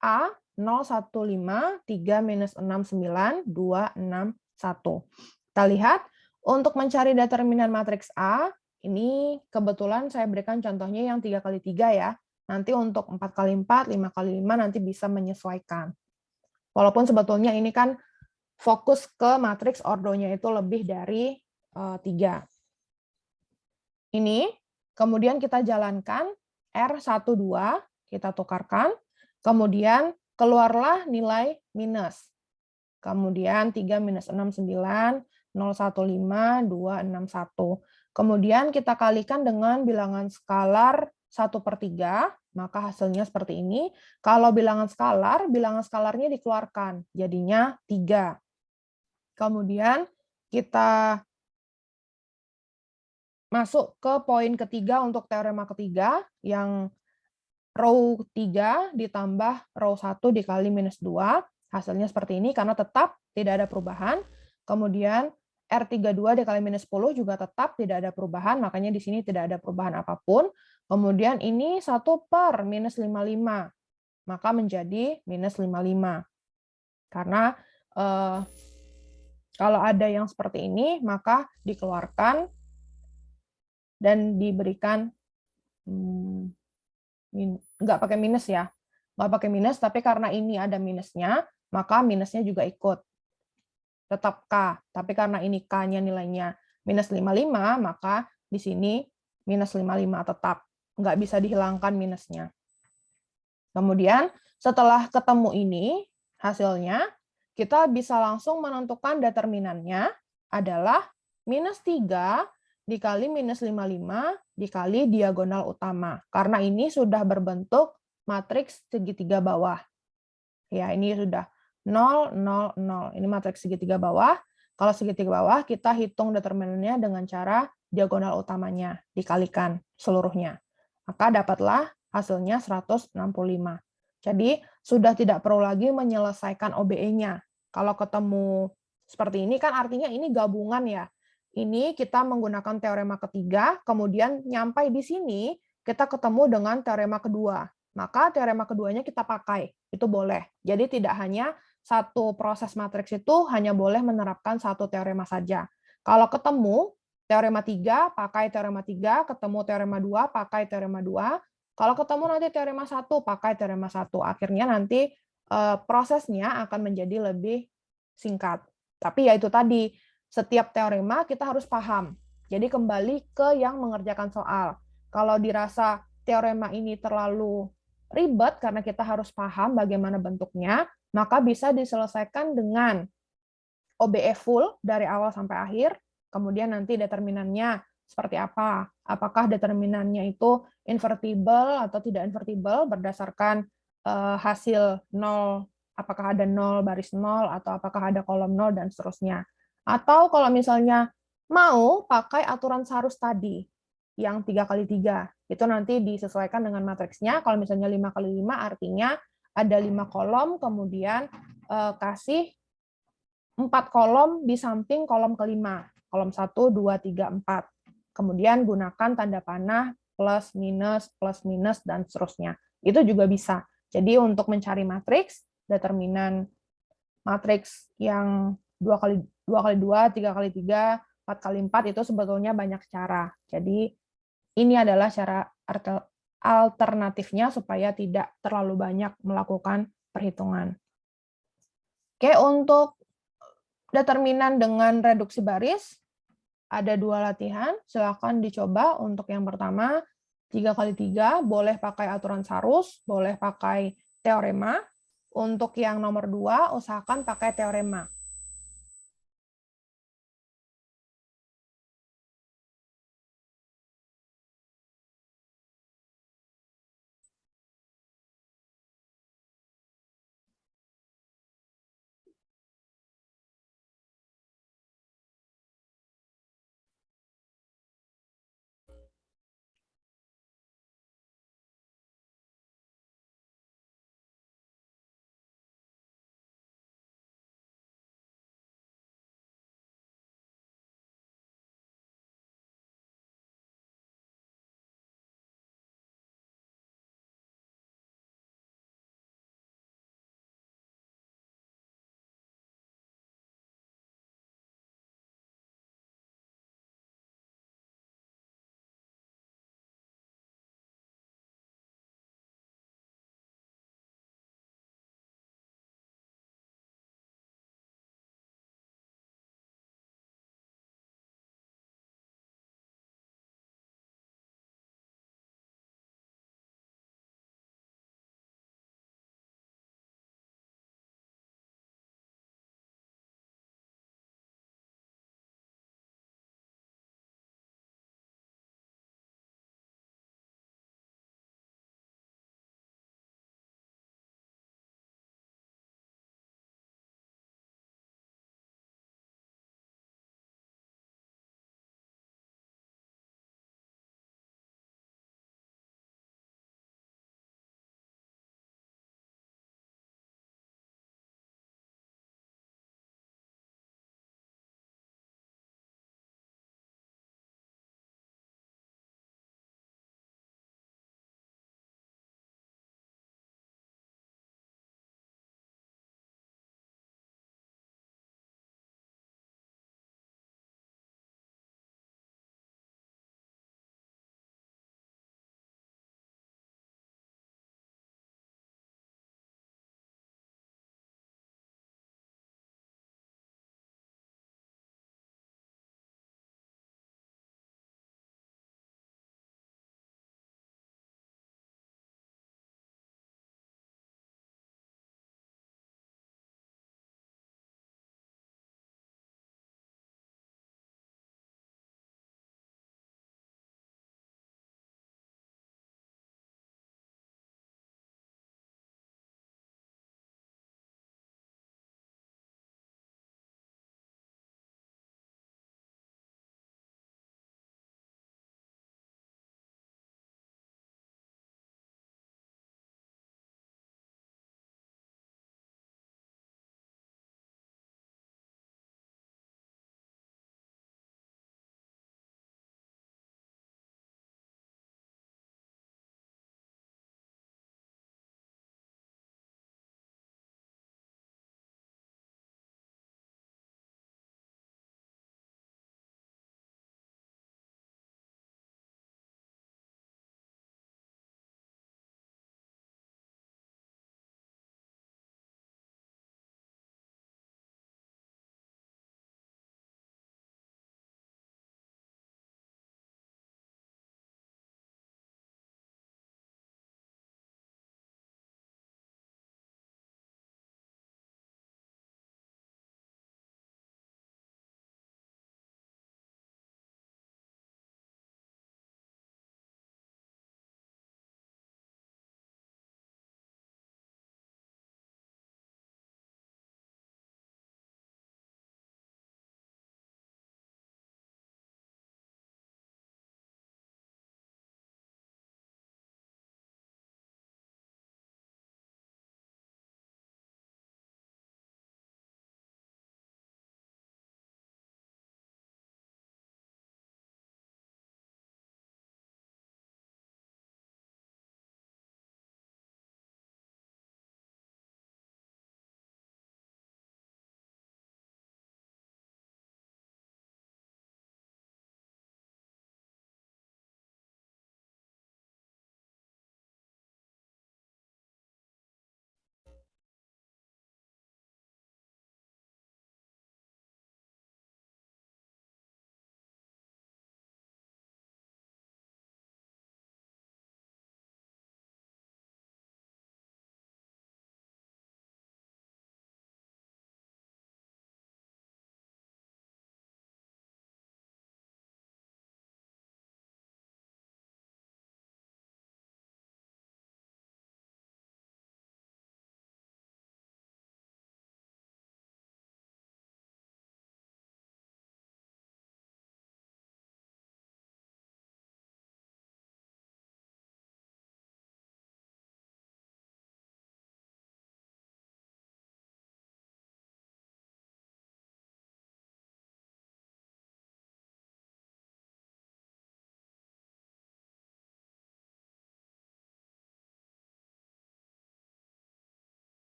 A, 0, 1, 5, 3, minus 6, 9, 2, 6, 1. Kita lihat, untuk mencari determinan matriks A, ini kebetulan saya berikan contohnya yang 3 kali 3 ya. Nanti untuk 4 kali 4, 5 kali 5 nanti bisa menyesuaikan. Walaupun sebetulnya ini kan fokus ke matriks ordonya itu lebih dari 3. Ini, kemudian kita jalankan R12, kita tukarkan, kemudian keluarlah nilai minus. Kemudian 3 minus 6, 9, 015, 261. Kemudian kita kalikan dengan bilangan skalar 1/3, maka hasilnya seperti ini. Kalau bilangan skalarnya dikeluarkan, jadinya 3. Kemudian kita masuk ke poin ketiga untuk teorema ketiga, yang row 3 ditambah row 1 dikali minus 2. Hasilnya seperti ini, karena tetap tidak ada perubahan. Kemudian R32 dikali minus 10 juga tetap tidak ada perubahan, makanya di sini tidak ada perubahan apapun. Kemudian ini 1 per minus 55, maka menjadi minus 55. Karena kalau ada yang seperti ini, maka dikeluarkan dan diberikan, nggak pakai minus ya, nggak pakai minus, tapi karena ini ada minusnya, maka minusnya juga ikut. Tetap K, tapi karena ini K-nya nilainya minus 55, maka di sini minus 55 tetap. Nggak bisa dihilangkan minusnya. Kemudian, setelah ketemu ini, hasilnya, kita bisa langsung menentukan determinannya adalah minus 3 dikali minus 55 dikali diagonal utama. Karena ini sudah berbentuk matriks segitiga bawah. Ya, ini sudah 0, 0, 0. Ini matriks segitiga bawah. Kalau segitiga bawah, kita hitung determinannya dengan cara diagonal utamanya, dikalikan seluruhnya. Maka dapatlah hasilnya 165. Jadi, sudah tidak perlu lagi menyelesaikan OBE-nya. Kalau ketemu seperti ini, kan artinya ini gabungan ya. Ini kita menggunakan teorema ketiga, kemudian nyampai di sini, kita ketemu dengan teorema kedua. Maka teorema keduanya kita pakai, itu boleh. Jadi tidak hanya satu proses matriks itu hanya boleh menerapkan satu teorema saja. Kalau ketemu teorema 3, pakai teorema 3, ketemu teorema 2, pakai teorema 2. Kalau ketemu nanti teorema 1, pakai teorema 1. Akhirnya nanti prosesnya akan menjadi lebih singkat. Tapi ya itu tadi, setiap teorema kita harus paham. Jadi kembali ke yang mengerjakan soal. Kalau dirasa teorema ini terlalu ribet karena kita harus paham bagaimana bentuknya, maka bisa diselesaikan dengan OBE full dari awal sampai akhir, kemudian nanti determinannya seperti apa. Apakah determinannya itu invertible atau tidak invertible berdasarkan hasil 0, apakah ada 0, baris 0, atau apakah ada kolom 0, dan seterusnya. Atau kalau misalnya mau pakai aturan Sarus tadi, yang 3 kali 3, itu nanti disesuaikan dengan matriksnya. Kalau misalnya 5 kali 5 artinya ada 5 kolom, kemudian kasih 4 kolom di samping kolom kelima. Kolom 1, 2, 3, 4. Kemudian gunakan tanda panah plus, minus, dan seterusnya. Itu juga bisa. Jadi untuk mencari matriks, determinan matriks yang 2 kali 2, 3 kali 3, 4 kali 4 itu sebetulnya banyak cara. Jadi ini adalah cara alternatifnya supaya tidak terlalu banyak melakukan perhitungan. Oke, untuk determinan dengan reduksi baris, ada 2 latihan, silakan dicoba. Untuk yang pertama, 3 kali 3, boleh pakai aturan Sarus, boleh pakai teorema. Untuk yang nomor 2, usahakan pakai teorema.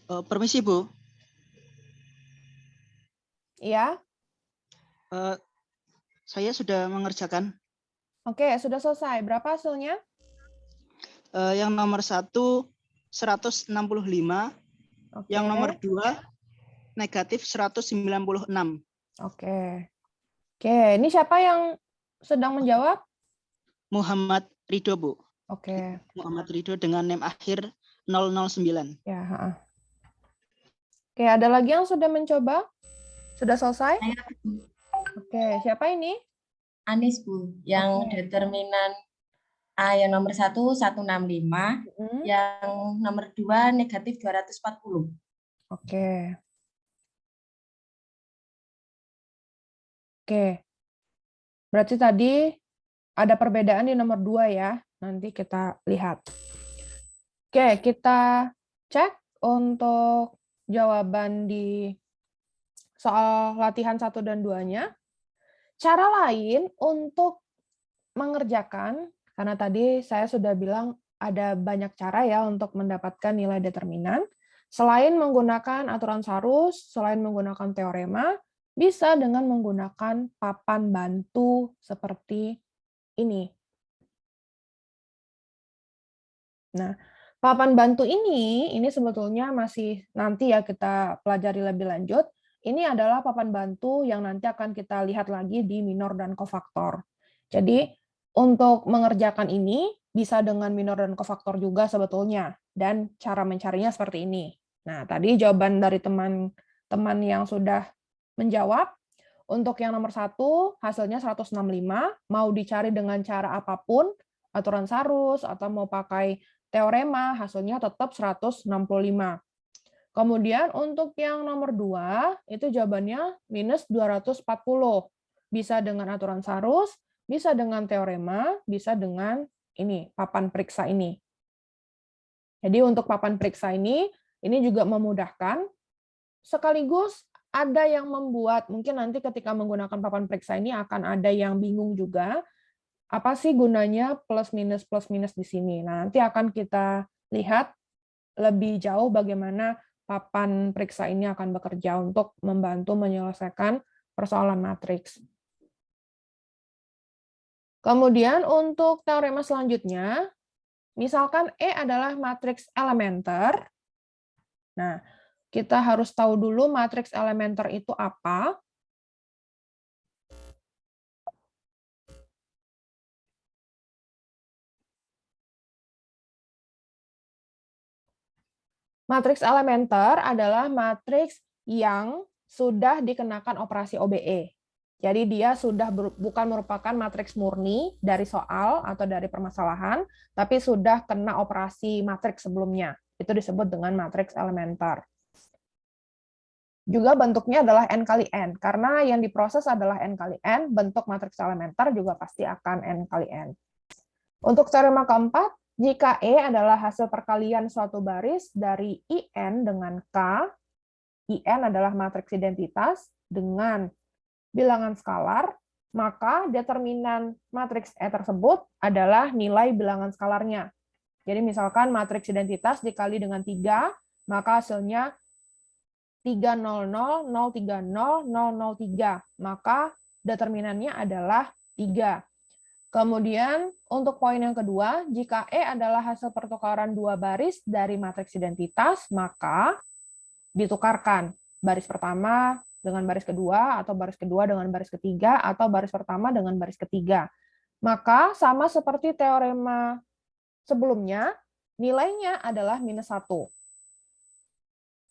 Permisi, Bu.
Iya,
Eh, Saya sudah mengerjakan.
oke, sudah selesai. Berapa hasilnya?
Yang nomor 1 165,
Oke,
yang nomor 2 negatif 196.
oke. Oke, ini siapa yang sedang menjawab?
Muhammad Ridho, Bu.
Oke,
Muhammad Ridho dengan NIM akhir 009.
ya. Oke, ada lagi yang sudah mencoba? Sudah selesai?
Saya
Oke, siapa ini?
Anis, Bu, yang
Oke.
determinan A yang nomor 1 165, yang nomor 2 negatif 240.
Oke. Oke. Berarti tadi ada perbedaan di nomor 2 ya. Nanti kita lihat. Oke, kita cek untuk jawaban di soal latihan 1 dan 2-nya. Cara lain untuk mengerjakan, karena tadi saya sudah bilang ada banyak cara ya untuk mendapatkan nilai determinan. Selain menggunakan aturan Sarus, selain menggunakan teorema, bisa dengan menggunakan papan bantu seperti ini. Nah, papan bantu ini sebetulnya masih nanti ya kita pelajari lebih lanjut. Ini adalah papan bantu yang nanti akan kita lihat lagi di minor dan kofaktor. Jadi, untuk mengerjakan ini bisa dengan minor dan kofaktor juga sebetulnya. Dan cara mencarinya seperti ini. Nah, tadi jawaban dari teman-teman yang sudah menjawab. Untuk yang nomor 1, hasilnya 165. Mau dicari dengan cara apapun, aturan Sarus, atau mau pakai teorema, hasilnya tetap 165. Kemudian untuk yang nomor 2, itu jawabannya minus 240. Bisa dengan aturan Sarus, bisa dengan teorema, bisa dengan ini, papan periksa ini. Jadi untuk papan periksa ini juga memudahkan, sekaligus ada yang membuat, mungkin nanti ketika menggunakan papan periksa ini akan ada yang bingung juga, apa sih gunanya plus minus di sini. Nah, nanti akan kita lihat lebih jauh bagaimana papan periksa ini akan bekerja untuk membantu menyelesaikan persoalan matriks. Kemudian untuk teorema selanjutnya, misalkan E adalah matriks elementer. Nah, kita harus tahu dulu matriks elementer itu apa. Matriks elementer adalah matriks yang sudah dikenakan operasi OBE. Jadi dia sudah bukan merupakan matriks murni dari soal atau dari permasalahan, tapi sudah kena operasi matriks sebelumnya. Itu disebut dengan matriks elementer. Juga bentuknya adalah N kali N, karena yang diproses adalah N kali N, bentuk matriks elementer juga pasti akan N kali N. Untuk teorema keempat, jika E adalah hasil perkalian suatu baris dari IN dengan K, IN adalah matriks identitas dengan bilangan skalar, maka determinan matriks E tersebut adalah nilai bilangan skalarnya. Jadi misalkan matriks identitas dikali dengan 3, maka hasilnya 300, 030, 003, maka determinannya adalah 3. Kemudian untuk poin yang kedua, jika E adalah hasil pertukaran dua baris dari matriks identitas, maka ditukarkan baris pertama dengan baris kedua, atau baris kedua dengan baris ketiga, atau baris pertama dengan baris ketiga. Maka sama seperti teorema sebelumnya, nilainya adalah minus 1.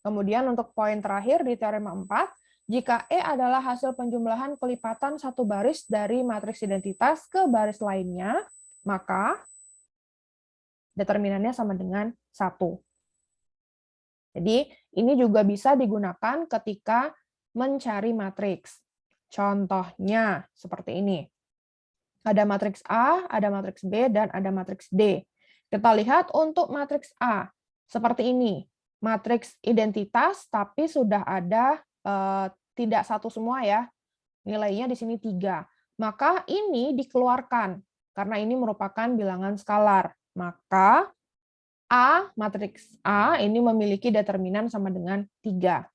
Kemudian untuk poin terakhir di teorema 4, jika E adalah hasil penjumlahan kelipatan satu baris dari matriks identitas ke baris lainnya, maka determinannya sama dengan 1. Jadi ini juga bisa digunakan ketika mencari matriks. Contohnya seperti ini. Ada matriks A, ada matriks B, dan ada matriks D. Kita lihat untuk matriks A. Seperti ini. Matriks identitas, tapi sudah ada tidak satu semua ya. Nilainya di sini 3. Maka ini dikeluarkan, karena ini merupakan bilangan skalar. Maka matriks A ini memiliki determinan sama dengan 3.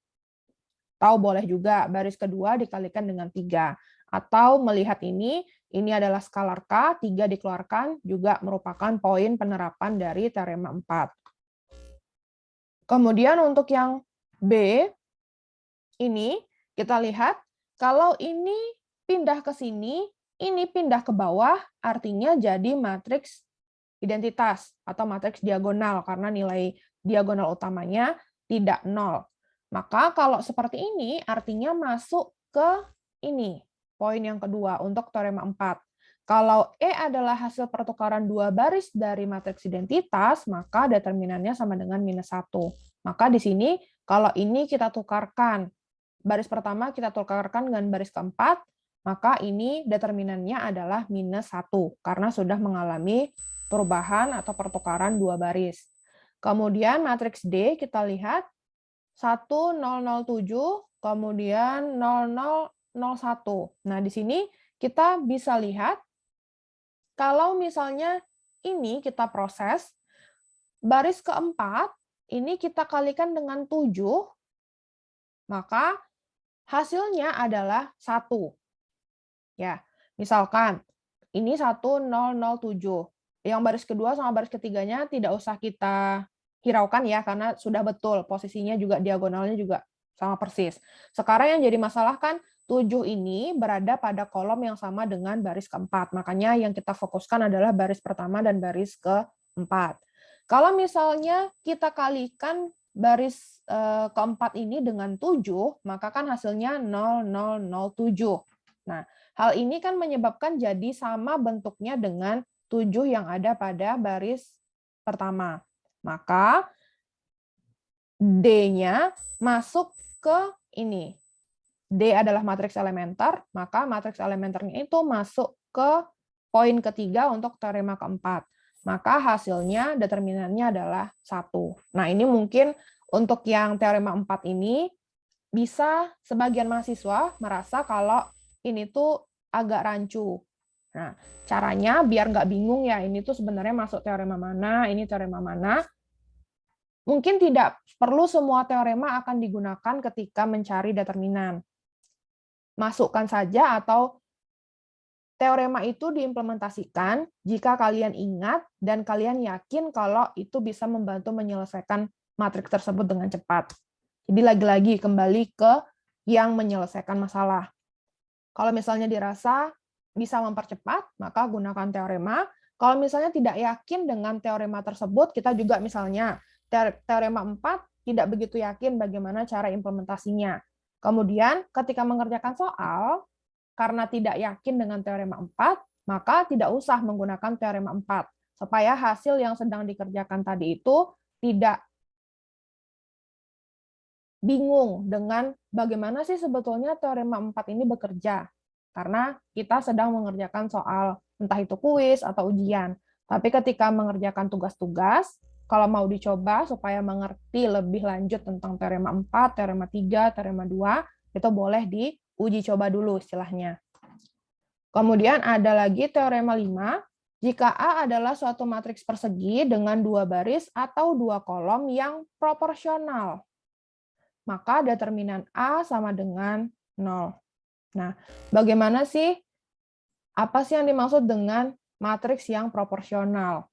Atau boleh juga baris kedua dikalikan dengan 3. Atau melihat ini adalah skalar K, 3 dikeluarkan, juga merupakan poin penerapan dari teorema 4. Kemudian untuk yang B, ini kita lihat, kalau ini pindah ke sini, ini pindah ke bawah, artinya jadi matriks identitas atau matriks diagonal karena nilai diagonal utamanya tidak 0. Maka kalau seperti ini artinya masuk ke ini, poin yang kedua untuk teorema 4. Kalau E adalah hasil pertukaran 2 baris dari matriks identitas, maka determinannya sama dengan -1. Maka di sini kalau ini kita tukarkan, baris pertama kita tukarkan dengan baris keempat, maka ini determinannya adalah -1 karena sudah mengalami perubahan atau pertukaran 2 baris. Kemudian matriks D kita lihat 1, 0, 0, 7, kemudian 0, 0, 0, 1. Nah, di sini kita bisa lihat kalau misalnya ini kita proses, baris keempat ini kita kalikan dengan 7, maka hasilnya adalah 1. Ya, misalkan ini 1, 0, 0, 7. Yang baris kedua sama baris ketiganya tidak usah kita hiraukan ya, karena sudah betul posisinya juga diagonalnya juga sama persis. Sekarang yang jadi masalah kan 7 ini berada pada kolom yang sama dengan baris keempat. Makanya yang kita fokuskan adalah baris pertama dan baris keempat. Kalau misalnya kita kalikan baris keempat ini dengan 7, maka kan hasilnya 0, 0, 0, 7. Nah, hal ini kan menyebabkan jadi sama bentuknya dengan 7 yang ada pada baris pertama. Maka D-nya masuk ke ini. D adalah matriks elementer, maka matriks elementernya itu masuk ke poin ketiga untuk teorema keempat. Maka hasilnya determinannya adalah 1. Nah, ini mungkin untuk yang teorema 4 ini bisa sebagian mahasiswa merasa kalau ini tuh agak rancu. Nah, caranya biar nggak bingung ya, ini tuh sebenarnya masuk teorema mana, ini teorema mana. Mungkin tidak perlu semua teorema akan digunakan ketika mencari determinan. Masukkan saja atau teorema itu diimplementasikan jika kalian ingat dan kalian yakin kalau itu bisa membantu menyelesaikan matriks tersebut dengan cepat. Jadi lagi-lagi kembali ke yang menyelesaikan masalah. Kalau misalnya dirasa bisa mempercepat, maka gunakan teorema. Kalau misalnya tidak yakin dengan teorema tersebut, kita juga misalnya teorema 4 tidak begitu yakin bagaimana cara implementasinya. Kemudian ketika mengerjakan soal, karena tidak yakin dengan teorema 4, maka tidak usah menggunakan teorema 4, supaya hasil yang sedang dikerjakan tadi itu tidak bingung dengan bagaimana sih sebetulnya teorema 4 ini bekerja. Karena kita sedang mengerjakan soal, entah itu kuis atau ujian. Tapi ketika mengerjakan tugas-tugas, kalau mau dicoba supaya mengerti lebih lanjut tentang teorema 4, teorema 3, teorema 2, itu boleh diuji coba dulu istilahnya. Kemudian ada lagi teorema 5, jika A adalah suatu matriks persegi dengan 2 baris atau 2 kolom yang proporsional, maka determinan A sama dengan 0. Nah, bagaimana sih? Apa sih yang dimaksud dengan matriks yang proporsional?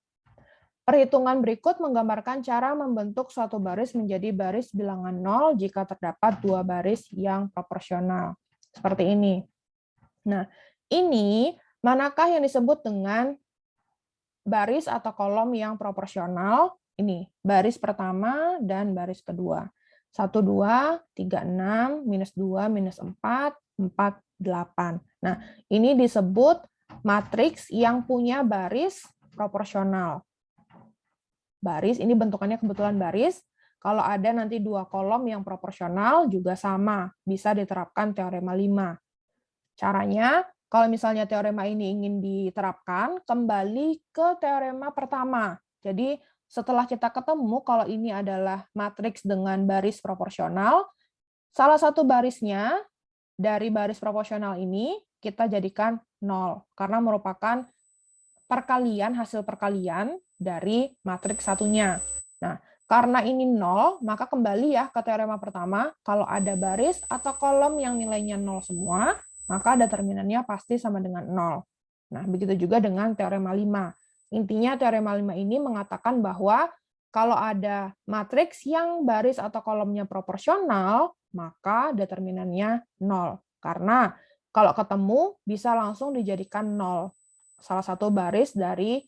Perhitungan berikut menggambarkan cara membentuk suatu baris menjadi baris bilangan 0 jika terdapat 2 baris yang proporsional. Seperti ini. Nah, ini manakah yang disebut dengan baris atau kolom yang proporsional? Ini, baris pertama dan baris kedua. 1, 2, 3, 6, minus 2, minus 4, 4, 8. Nah, ini disebut matriks yang punya baris proporsional. Baris, ini bentukannya kebetulan baris. Kalau ada nanti 2 kolom yang proporsional juga sama, bisa diterapkan teorema 5. Caranya, kalau misalnya teorema ini ingin diterapkan, kembali ke teorema pertama. Jadi, setelah kita ketemu kalau ini adalah matriks dengan baris proporsional, salah satu barisnya dari baris proporsional ini kita jadikan 0, karena merupakan perkalian, hasil perkalian dari matriks satunya. Nah, karena ini 0, maka kembali ya ke teorema pertama, kalau ada baris atau kolom yang nilainya 0 semua, maka determinannya pasti sama dengan 0. Nah, begitu juga dengan teorema 5. Intinya teorema 5 ini mengatakan bahwa kalau ada matriks yang baris atau kolomnya proporsional, maka determinannya 0. Karena kalau ketemu, bisa langsung dijadikan 0. Salah satu baris dari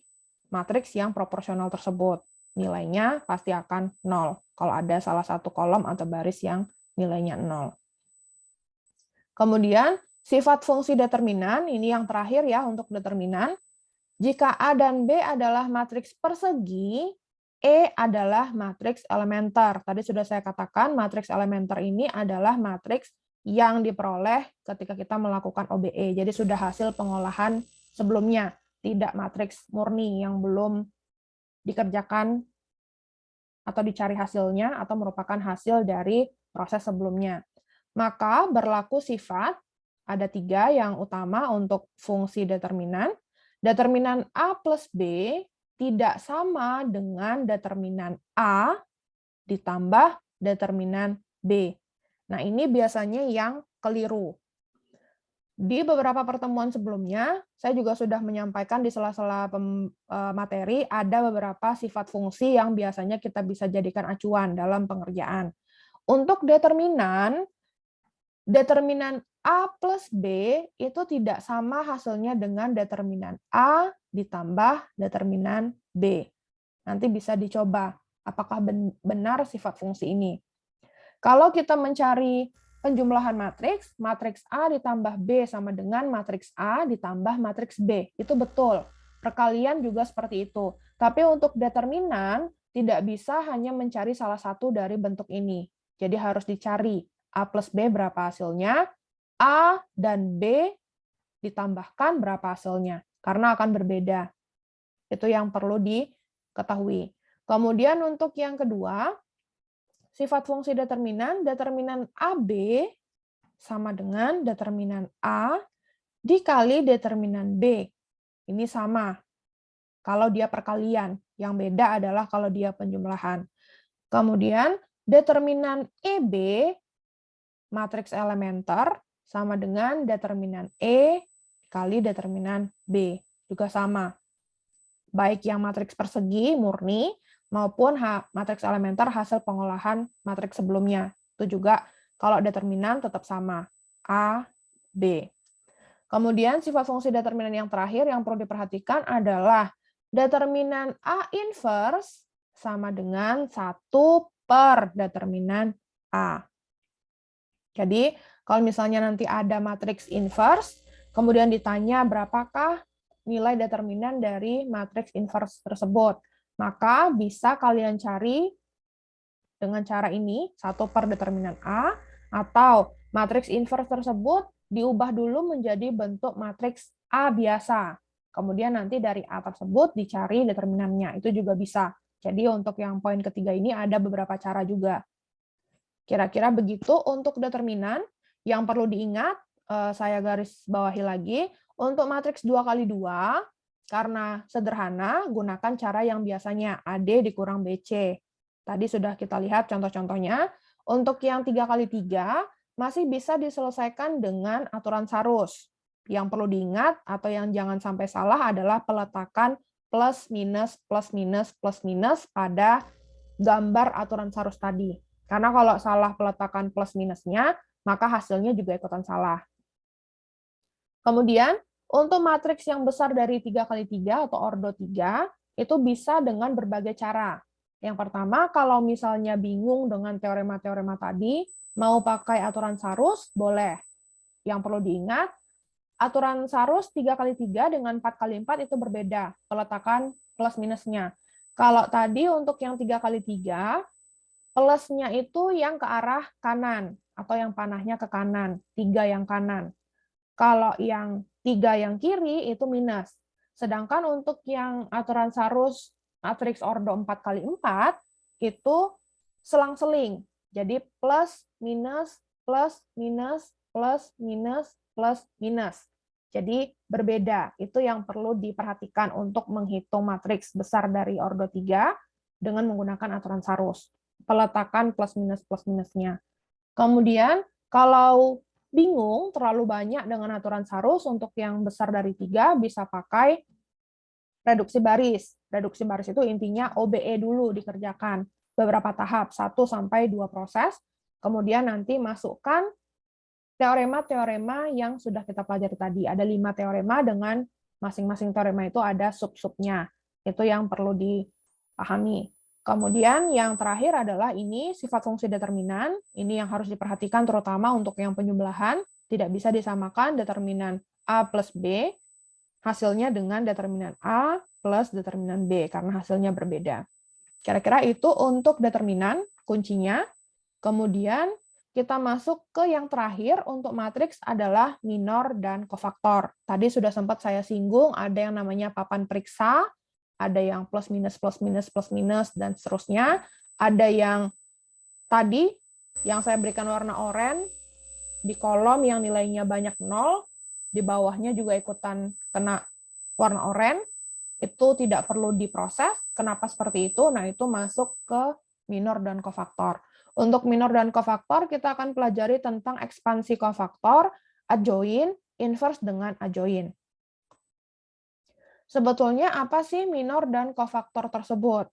matriks yang proporsional tersebut. Nilainya pasti akan 0. Kalau ada salah satu kolom atau baris yang nilainya 0. Kemudian, sifat fungsi determinan, ini yang terakhir ya untuk determinan. Jika A dan B adalah matriks persegi, E adalah matriks elementer. Tadi sudah saya katakan, matriks elementer ini adalah matriks yang diperoleh ketika kita melakukan OBE. Jadi sudah hasil pengolahan sebelumnya, tidak matriks murni yang belum dikerjakan atau dicari hasilnya atau merupakan hasil dari proses sebelumnya. Maka berlaku sifat, ada 3 yang utama untuk fungsi determinan. Determinan A plus B tidak sama dengan determinan A ditambah determinan B. Nah, ini biasanya yang keliru. Di beberapa pertemuan sebelumnya, saya juga sudah menyampaikan di sela-sela materi, ada beberapa sifat fungsi yang biasanya kita bisa jadikan acuan dalam pengerjaan. Untuk determinan A plus B itu tidak sama hasilnya dengan determinan A ditambah determinan B. Nanti bisa dicoba apakah benar sifat fungsi ini. Kalau kita mencari penjumlahan matriks, matriks A ditambah B sama dengan matriks A ditambah matriks B. Itu betul. Perkalian juga seperti itu. Tapi untuk determinan, tidak bisa hanya mencari salah satu dari bentuk ini. Jadi harus dicari A plus B berapa hasilnya, A dan B ditambahkan berapa hasilnya, karena akan berbeda. Itu yang perlu diketahui. Kemudian untuk yang kedua, sifat fungsi determinan AB sama dengan determinan A dikali determinan B. Ini sama kalau dia perkalian. Yang beda adalah kalau dia penjumlahan. Kemudian determinan EB, matriks elementer, sama dengan determinan E kali determinan B. Juga sama. Baik yang matriks persegi, murni, maupun matriks elementer hasil pengolahan matriks sebelumnya. Itu juga kalau determinan tetap sama, A, B. Kemudian sifat fungsi determinan yang terakhir yang perlu diperhatikan adalah determinan A inverse sama dengan 1 per determinan A. Jadi kalau misalnya nanti ada matriks inverse, kemudian ditanya berapakah nilai determinan dari matriks inverse tersebut, maka bisa kalian cari dengan cara ini, 1 per determinan A, atau matriks inverse tersebut diubah dulu menjadi bentuk matriks A biasa. Kemudian nanti dari A tersebut dicari determinannya. Itu juga bisa. Jadi untuk yang poin ketiga ini ada beberapa cara juga. Kira-kira begitu untuk determinan. Yang perlu diingat, saya garis bawahi lagi, untuk matriks 2 kali 2, karena sederhana, gunakan cara yang biasanya, AD dikurang BC. Tadi sudah kita lihat contoh-contohnya. Untuk yang 3 kali 3, masih bisa diselesaikan dengan aturan Sarus. Yang perlu diingat, atau yang jangan sampai salah adalah peletakan plus, minus, plus, minus, plus, minus pada gambar aturan Sarus tadi. Karena kalau salah peletakan plus minusnya, maka hasilnya juga ikutan salah. Kemudian, untuk matriks yang besar dari 3 kali 3 atau ordo 3, itu bisa dengan berbagai cara. Yang pertama, kalau misalnya bingung dengan teorema-teorema tadi, mau pakai aturan Sarus, boleh. Yang perlu diingat, aturan Sarus 3 kali 3 dengan 4 kali 4 itu berbeda, peletakan plus minusnya. Kalau tadi untuk yang 3 kali 3, plusnya itu yang ke arah kanan, atau yang panahnya ke kanan, 3 yang kanan. Kalau yang 3 yang kiri itu minus. Sedangkan untuk yang aturan Sarus matriks ordo 4 kali 4 itu selang-seling. Jadi plus, minus, plus, minus, plus, minus, plus, minus. Jadi berbeda. Itu yang perlu diperhatikan untuk menghitung matriks besar dari ordo 3 dengan menggunakan aturan Sarus. Peletakan plus minusnya. Kemudian kalau bingung terlalu banyak dengan aturan Sarus, untuk yang besar dari 3 bisa pakai reduksi baris. Reduksi baris itu intinya OBE dulu dikerjakan beberapa tahap, 1 sampai 2 proses. Kemudian nanti masukkan teorema-teorema yang sudah kita pelajari tadi. Ada 5 teorema dengan masing-masing teorema itu ada sub-subnya. Itu yang perlu dipahami. Kemudian yang terakhir adalah ini sifat fungsi determinan. Ini yang harus diperhatikan terutama untuk yang penjumlahan. Tidak bisa disamakan determinan A plus B hasilnya dengan determinan A plus determinan B karena hasilnya berbeda. Kira-kira itu untuk determinan kuncinya. Kemudian kita masuk ke yang terakhir untuk matriks adalah minor dan kofaktor. Tadi sudah sempat saya singgung, ada yang namanya papan periksa, ada yang plus minus, dan seterusnya. Ada yang tadi, yang saya berikan warna oranye, di kolom yang nilainya banyak 0, di bawahnya juga ikutan kena warna oranye, itu tidak perlu diproses. Kenapa seperti itu? Nah, itu masuk ke minor dan kofaktor. Untuk minor dan kofaktor, kita akan pelajari tentang ekspansi kofaktor, adjoin, inverse dengan adjoin. Sebetulnya apa sih minor dan kofaktor tersebut?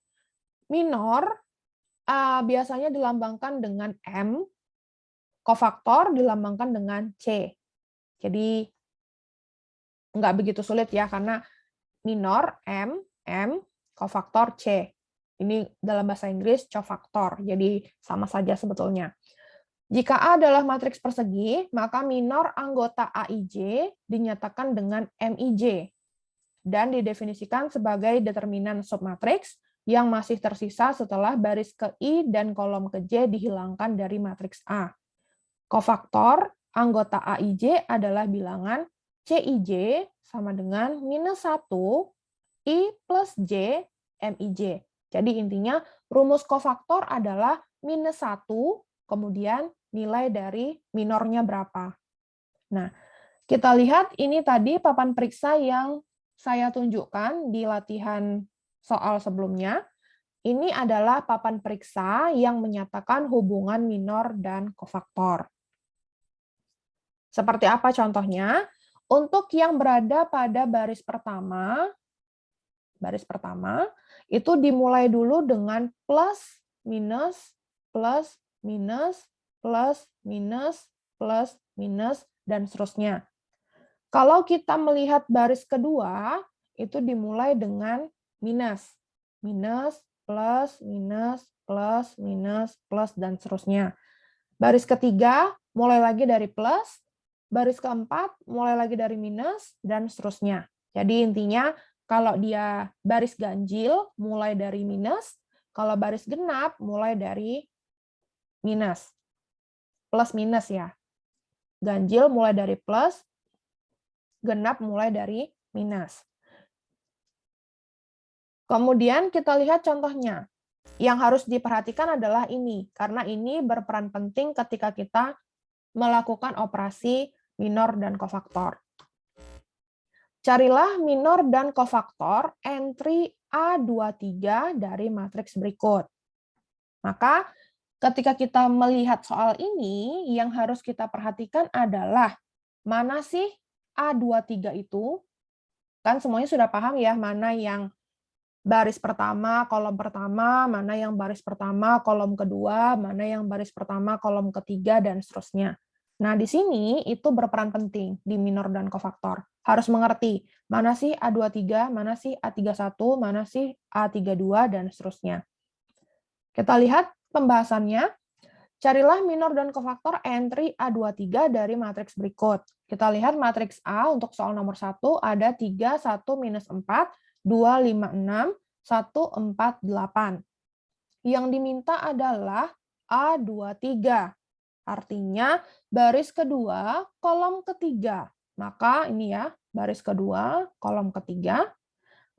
Minor biasanya dilambangkan dengan M, kofaktor dilambangkan dengan C. Jadi, nggak begitu sulit ya, karena minor, M, kofaktor, C. Ini dalam bahasa Inggris cofaktor, jadi sama saja sebetulnya. Jika A adalah matriks persegi, maka minor anggota AIJ dinyatakan dengan MIJ dan didefinisikan sebagai determinan submatriks yang masih tersisa setelah baris ke I dan kolom ke J dihilangkan dari matriks A. Kofaktor anggota AIJ adalah bilangan CIJ sama dengan minus 1 I plus J MIJ. Jadi intinya rumus kofaktor adalah minus 1, kemudian nilai dari minornya berapa. Nah, kita lihat ini tadi papan periksa yang saya tunjukkan di latihan soal sebelumnya. Ini adalah papan periksa yang menyatakan hubungan minor dan kofaktor. Seperti apa contohnya? Untuk yang berada pada baris pertama itu dimulai dulu dengan plus, minus, plus, minus, plus, minus, plus, minus, dan seterusnya. Kalau kita melihat baris kedua, itu dimulai dengan minus, minus, plus, minus, plus, minus, plus, dan seterusnya. Baris ketiga, mulai lagi dari plus, baris keempat, mulai lagi dari minus, dan seterusnya. Jadi intinya, kalau dia baris ganjil, mulai dari minus. Kalau baris genap, mulai dari minus. Plus minus ya. Ganjil mulai dari plus, genap mulai dari minus. Kemudian kita lihat contohnya. Yang harus diperhatikan adalah ini, karena ini berperan penting ketika kita melakukan operasi minor dan kofaktor. Carilah minor dan kofaktor entry A23 dari matriks berikut. Maka ketika kita melihat soal ini, yang harus kita perhatikan adalah mana sih A23 itu? Kan semuanya sudah paham ya, mana yang baris pertama, kolom pertama, mana yang baris pertama, kolom kedua, mana yang baris pertama, kolom ketiga, dan seterusnya. Nah, di sini itu berperan penting di minor dan kofaktor. Harus mengerti mana sih A23, mana sih A31, mana sih A32, dan seterusnya. Kita lihat pembahasannya. Carilah minor dan kofaktor entry A23 dari matriks berikut. Kita lihat matriks A untuk soal nomor 1 ada 3, 1, minus 4, 2, 5, 6, 1, 4, 8. Yang diminta adalah A23. Artinya baris kedua, kolom ketiga. Maka ini ya, baris kedua, kolom ketiga.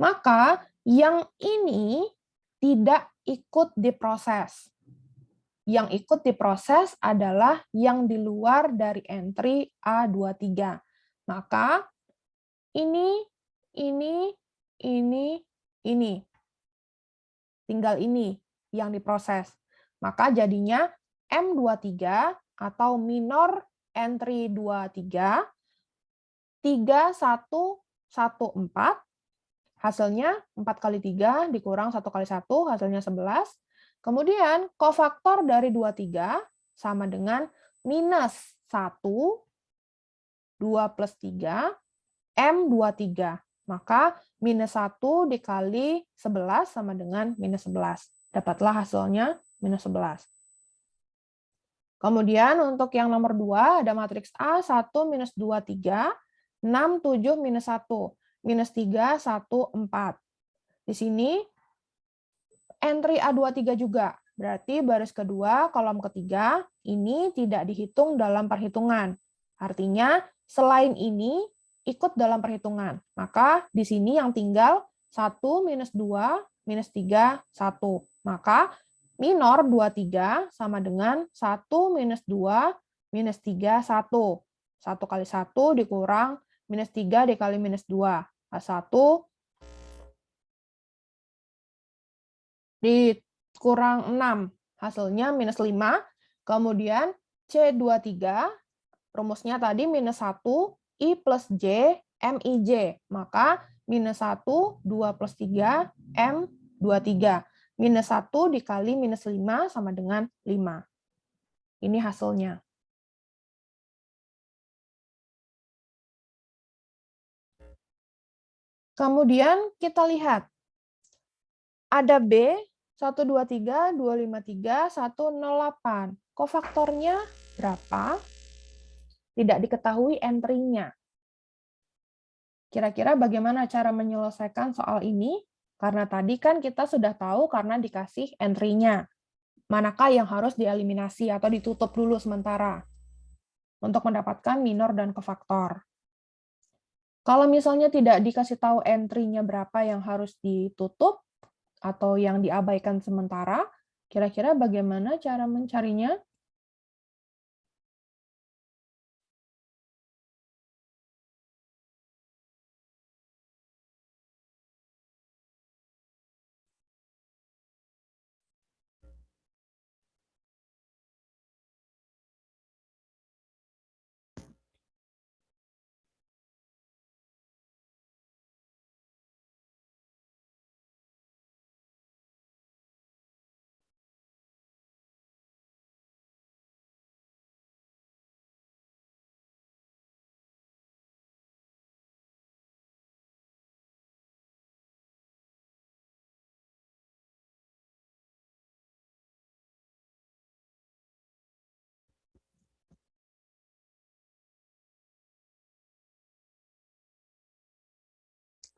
Maka yang ini tidak ikut diproses. Yang ikut diproses adalah yang di luar dari entry A23. Maka ini, ini. Tinggal ini yang diproses. Maka jadinya M23 atau minor entry 23, 3114, hasilnya 4 kali 3 dikurang 1 kali 1, hasilnya 11. Kemudian kofaktor dari 23 sama dengan minus 1, 2 plus 3, M23. Maka minus 1 dikali 11 sama dengan minus 11. Dapatlah hasilnya minus 11. Kemudian untuk yang nomor 2 ada matriks A, 1, minus 2, 3, 6, 7, minus 1. Minus 3, 1, 4. Di sini entry A23 juga. Berarti baris kedua, kolom ketiga, ini tidak dihitung dalam perhitungan. Artinya, selain ini, ikut dalam perhitungan. Maka di sini yang tinggal 1, minus 2, minus 3, 1. Maka minor 23 sama dengan 1, minus 2, minus 3, 1. 1 kali 1 dikurang minus 3 dikali minus 2. 1 dikurang 6. Hasilnya minus 5. Kemudian C23, rumusnya tadi minus 1, I plus J, MIJ. Maka minus 1, 2 plus 3, M23. Minus 1 dikali minus 5 sama dengan 5. Ini hasilnya. Kemudian kita lihat. Ada B, 123, 253, 108. Kofaktornya berapa? Tidak diketahui entry-nya. Kira-kira bagaimana cara menyelesaikan soal ini? Karena tadi kan kita sudah tahu karena dikasih entry-nya. Manakah yang harus dieliminasi atau ditutup dulu sementara untuk mendapatkan minor dan kofaktor. Kalau misalnya tidak dikasih tahu entry-nya berapa yang harus ditutup atau yang diabaikan sementara, kira-kira bagaimana cara mencarinya?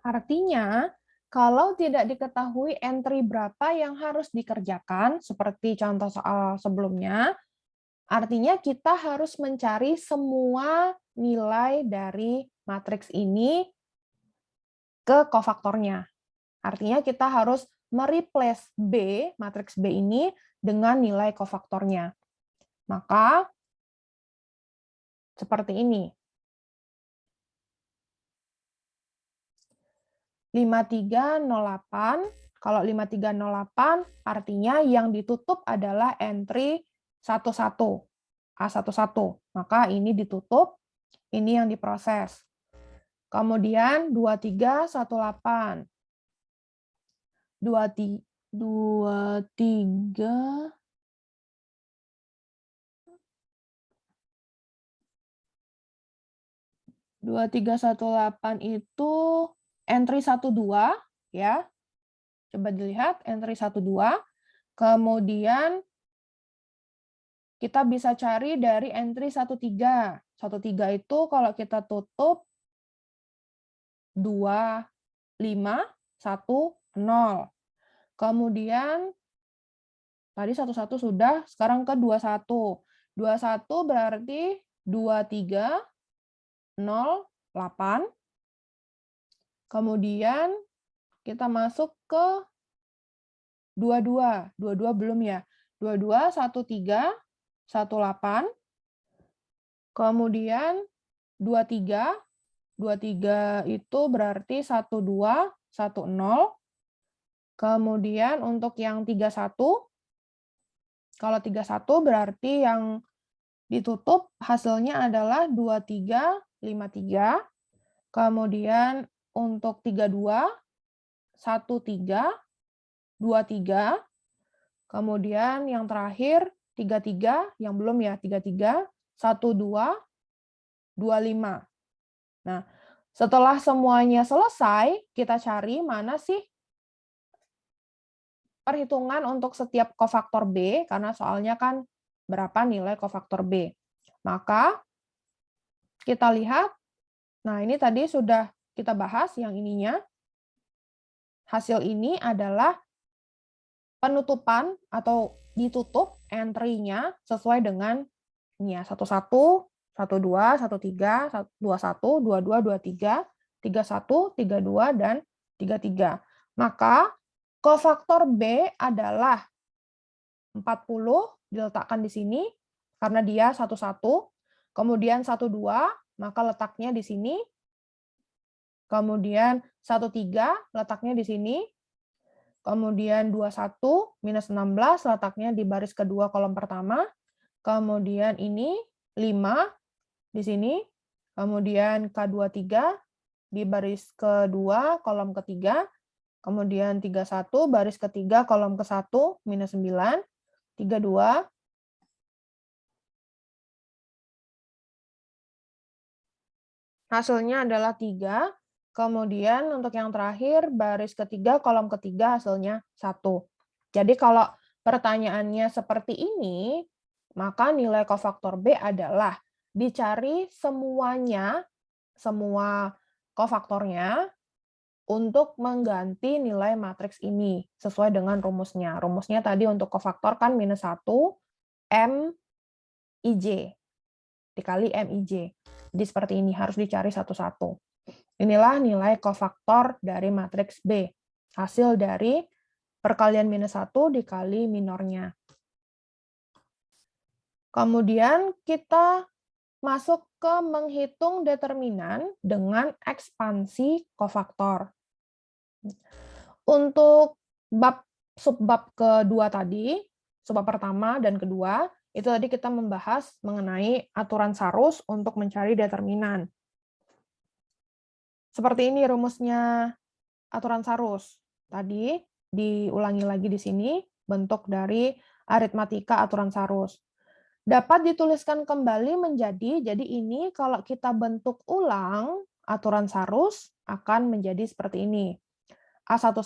Artinya, kalau tidak diketahui entry berapa yang harus dikerjakan, seperti contoh soal sebelumnya, artinya kita harus mencari semua nilai dari matriks ini ke kofaktornya. Artinya kita harus mereplace B, matriks B ini, dengan nilai kofaktornya. Maka, seperti ini. 5308, kalau 5308 artinya yang ditutup adalah entry 11, A11. Maka ini ditutup, ini yang diproses. Kemudian 2318. 2318 itu entry 12 ya. Coba dilihat entry 12. Kemudian kita bisa cari dari entry 13. 13 itu kalau kita tutup 2 5 1 0. Kemudian tadi 11 sudah, sekarang ke 21. 21 berarti 23 0 8. Kemudian kita masuk ke 22. 22 belum ya. 22 13 18. Kemudian 23 23 itu berarti 12, 10. Kemudian untuk yang 31, kalau 31 berarti yang ditutup hasilnya adalah 23, 53. Kemudian untuk 32, 13, 23. Kemudian yang terakhir 33, yang belum ya, 33, 12, 25. Nah, setelah semuanya selesai, kita cari mana sih perhitungan untuk setiap kofaktor B, karena soalnya kan berapa nilai kofaktor B. Maka kita lihat, nah ini tadi sudah kita bahas yang ininya. Hasil ini adalah penutupan atau ditutup entry-nya sesuai dengan ini ya, 11, 12, 13, 21, 22, 23, 31, 32, dan 33. Maka kofaktor B adalah 40 diletakkan di sini karena dia 11, kemudian 12 maka letaknya di sini, kemudian 13 letaknya di sini, kemudian 21 minus 16 letaknya di baris kedua kolom pertama, kemudian ini 5 di sini, kemudian K23 di baris kedua kolom ketiga, kemudian 31 baris ketiga kolom ke-1 minus 9, 32, hasilnya adalah 3, kemudian untuk yang terakhir baris ketiga kolom ketiga hasilnya 1. Jadi kalau pertanyaannya seperti ini, maka nilai kofaktor B adalah dicari semuanya, semua kofaktornya, untuk mengganti nilai matriks ini sesuai dengan rumusnya. Rumusnya tadi untuk kofaktor kan minus 1 MIJ dikali MIJ. Jadi seperti ini, harus dicari satu-satu. Inilah nilai kofaktor dari matriks B. Hasil dari perkalian minus 1 dikali minornya. Kemudian kita masuk ke menghitung determinan dengan ekspansi kofaktor. Untuk subbab kedua tadi, subbab pertama dan kedua, itu tadi kita membahas mengenai aturan Sarus untuk mencari determinan. Seperti ini rumusnya aturan Sarus. Tadi diulangi lagi di sini, bentuk dari aritmatika aturan Sarus. Dapat dituliskan kembali menjadi, jadi ini kalau kita bentuk ulang, aturan Sarus akan menjadi seperti ini. A11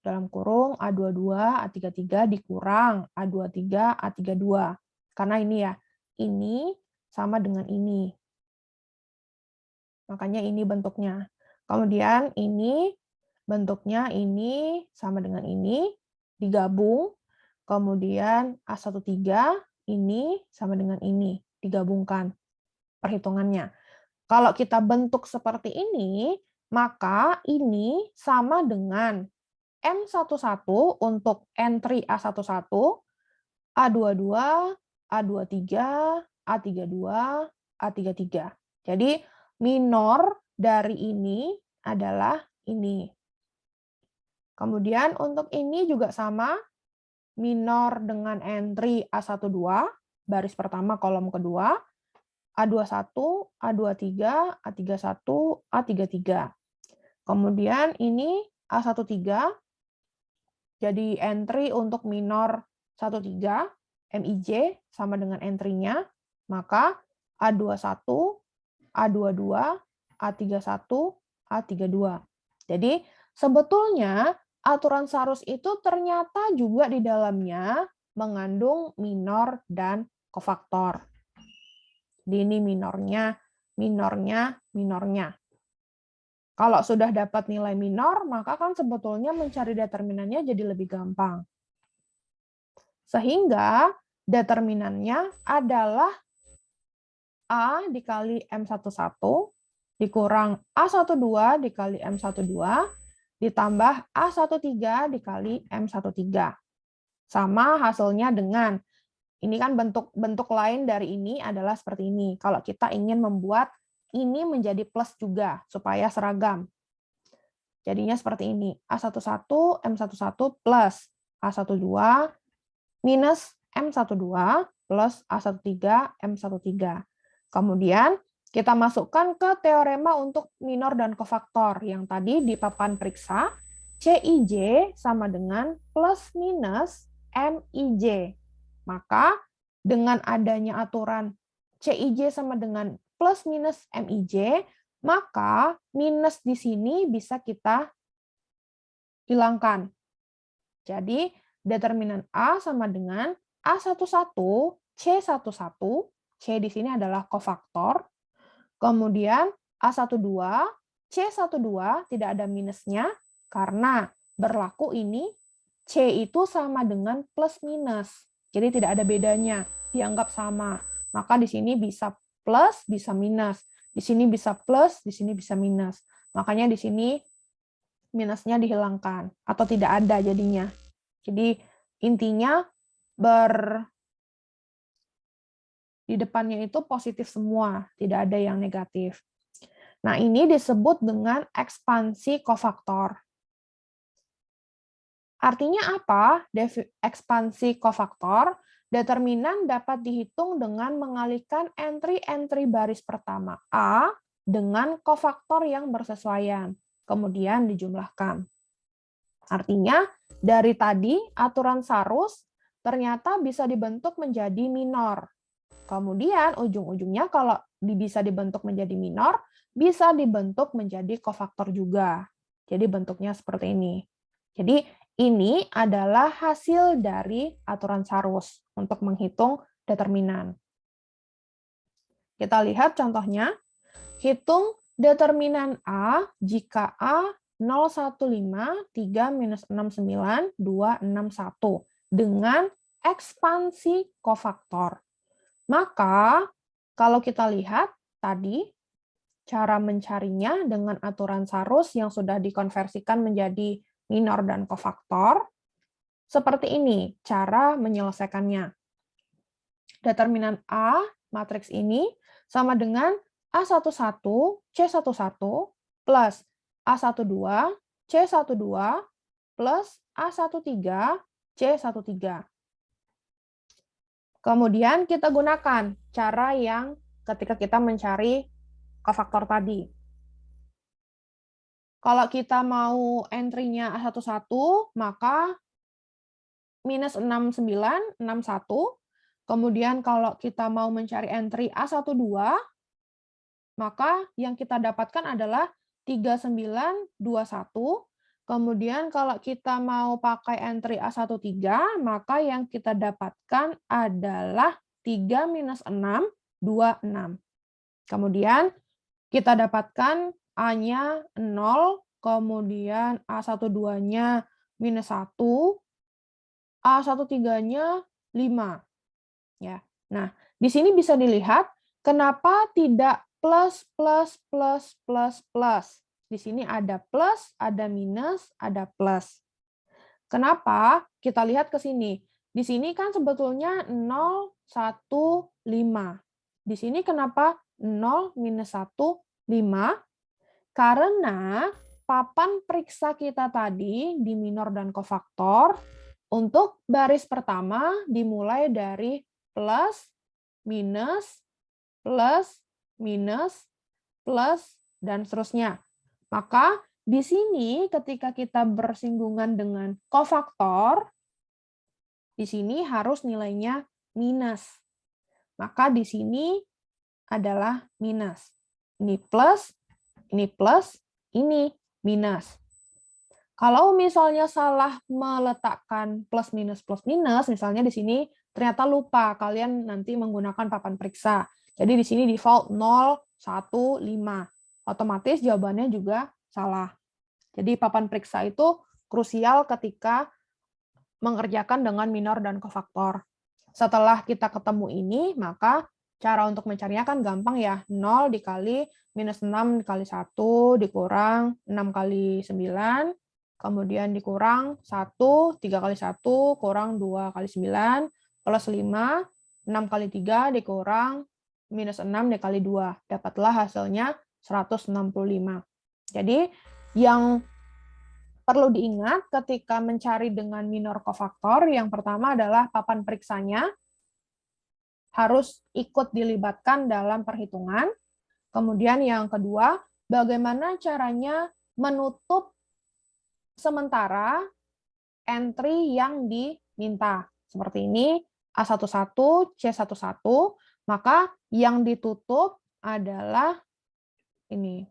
dalam kurung A22, A33 dikurang A23, A32. Karena ini ya, ini sama dengan ini. Makanya ini bentuknya. Kemudian ini bentuknya ini sama dengan ini, digabung. Kemudian A13 ini sama dengan ini, digabungkan perhitungannya. Kalau kita bentuk seperti ini, maka ini sama dengan M11 untuk entry A11, A22, A23, A32, A33. Jadi minor dari ini adalah ini. Kemudian untuk ini juga sama, minor dengan entry A12, baris pertama kolom kedua, A21, A23, A31, A33. Kemudian ini A13, jadi entry untuk minor 13, MIJ sama dengan entry-nya, maka A21, A22, A31, A32. Jadi sebetulnya aturan Sarus itu ternyata juga di dalamnya mengandung minor dan kofaktor. Di ini minornya, minornya, minornya. Kalau sudah dapat nilai minor, maka kan sebetulnya mencari determinannya jadi lebih gampang. Sehingga determinannya adalah A dikali M11 dikurang A12 dikali M12 ditambah A13 dikali M13. Sama hasilnya dengan, ini kan bentuk lain dari ini adalah seperti ini. Kalau kita ingin membuat ini menjadi plus juga, supaya seragam. Jadinya seperti ini, A11, M11 plus A12 minus M12 plus A13, M13. Kemudian kita masukkan ke teorema untuk minor dan kofaktor yang tadi di papan periksa, CIJ sama dengan plus minus MIJ. Maka dengan adanya aturan CIJ sama dengan plus minus MIJ, maka minus di sini bisa kita hilangkan. Jadi determinan A sama dengan A11, C11, C di sini adalah kofaktor. Kemudian A12, C12 tidak ada minusnya karena berlaku ini C itu sama dengan plus minus. Jadi tidak ada bedanya, dianggap sama. Maka di sini bisa plus, bisa minus. Di sini bisa plus, di sini bisa minus. Makanya di sini minusnya dihilangkan atau tidak ada jadinya. Jadi intinya di depannya itu positif semua, tidak ada yang negatif. Nah, ini disebut dengan ekspansi kofaktor. Artinya apa? Ekspansi kofaktor, determinan dapat dihitung dengan mengalihkan entry-entry baris pertama A dengan kofaktor yang bersesuaian, kemudian dijumlahkan. Artinya, dari tadi aturan Sarus ternyata bisa dibentuk menjadi minor. Kemudian ujung-ujungnya kalau bisa dibentuk menjadi minor, bisa dibentuk menjadi kofaktor juga. Jadi bentuknya seperti ini. Jadi ini adalah hasil dari aturan Sarus untuk menghitung determinan. Kita lihat contohnya. Hitung determinan A jika A 015, 3, minus 69, 2, 61 dengan ekspansi kofaktor. Maka, kalau kita lihat tadi, cara mencarinya dengan aturan Sarus yang sudah dikonversikan menjadi minor dan kofaktor, seperti ini cara menyelesaikannya. Determinan A, matriks ini, sama dengan A11, C11, plus A12, C12, plus A13, C13. Kemudian kita gunakan cara yang ketika kita mencari kofaktor tadi. Kalau kita mau entry-nya A11, maka minus 69, 61. Kemudian kalau kita mau mencari entry A12, maka yang kita dapatkan adalah 3921. Kemudian kalau kita mau pakai entry A13, maka yang kita dapatkan adalah 3 minus 6, 26. Kemudian kita dapatkan A-nya 0, kemudian A12-nya minus 1, A13-nya 5. Ya. Nah, di sini bisa dilihat kenapa tidak plus, plus, plus, plus, plus. Di sini ada plus, ada minus, ada plus. Kenapa? Kita lihat ke sini. Di sini kan sebetulnya 0, 1, 5. Di sini kenapa 0, minus 1, 5? Karena papan periksa kita tadi di minor dan kofaktor, untuk baris pertama dimulai dari plus, minus, plus, minus, plus, dan seterusnya. Maka di sini ketika kita bersinggungan dengan kofaktor, di sini harus nilainya minus. Maka di sini adalah minus. Ini plus, ini minus. Kalau misalnya salah meletakkan plus minus, misalnya di sini ternyata lupa, kalian nanti menggunakan papan periksa. Jadi di sini default 0, 1, 5. Otomatis jawabannya juga salah. Jadi papan periksa itu krusial ketika mengerjakan dengan minor dan kofaktor. Setelah kita ketemu ini, maka cara untuk mencarinya kan gampang ya. 0 dikali minus 6 dikali 1 dikurang 6 kali 9, kemudian dikurang 1, 3 kali 1 kurang 2 kali 9, plus 5, 6 kali 3 dikurang minus 6 dikali 2. Dapatlah hasilnya 165. Jadi yang perlu diingat ketika mencari dengan minor kofaktor, yang pertama adalah papan periksanya harus ikut dilibatkan dalam perhitungan. Kemudian yang kedua, bagaimana caranya menutup sementara entry yang diminta. Seperti ini, A11, C11, maka yang ditutup adalah ini.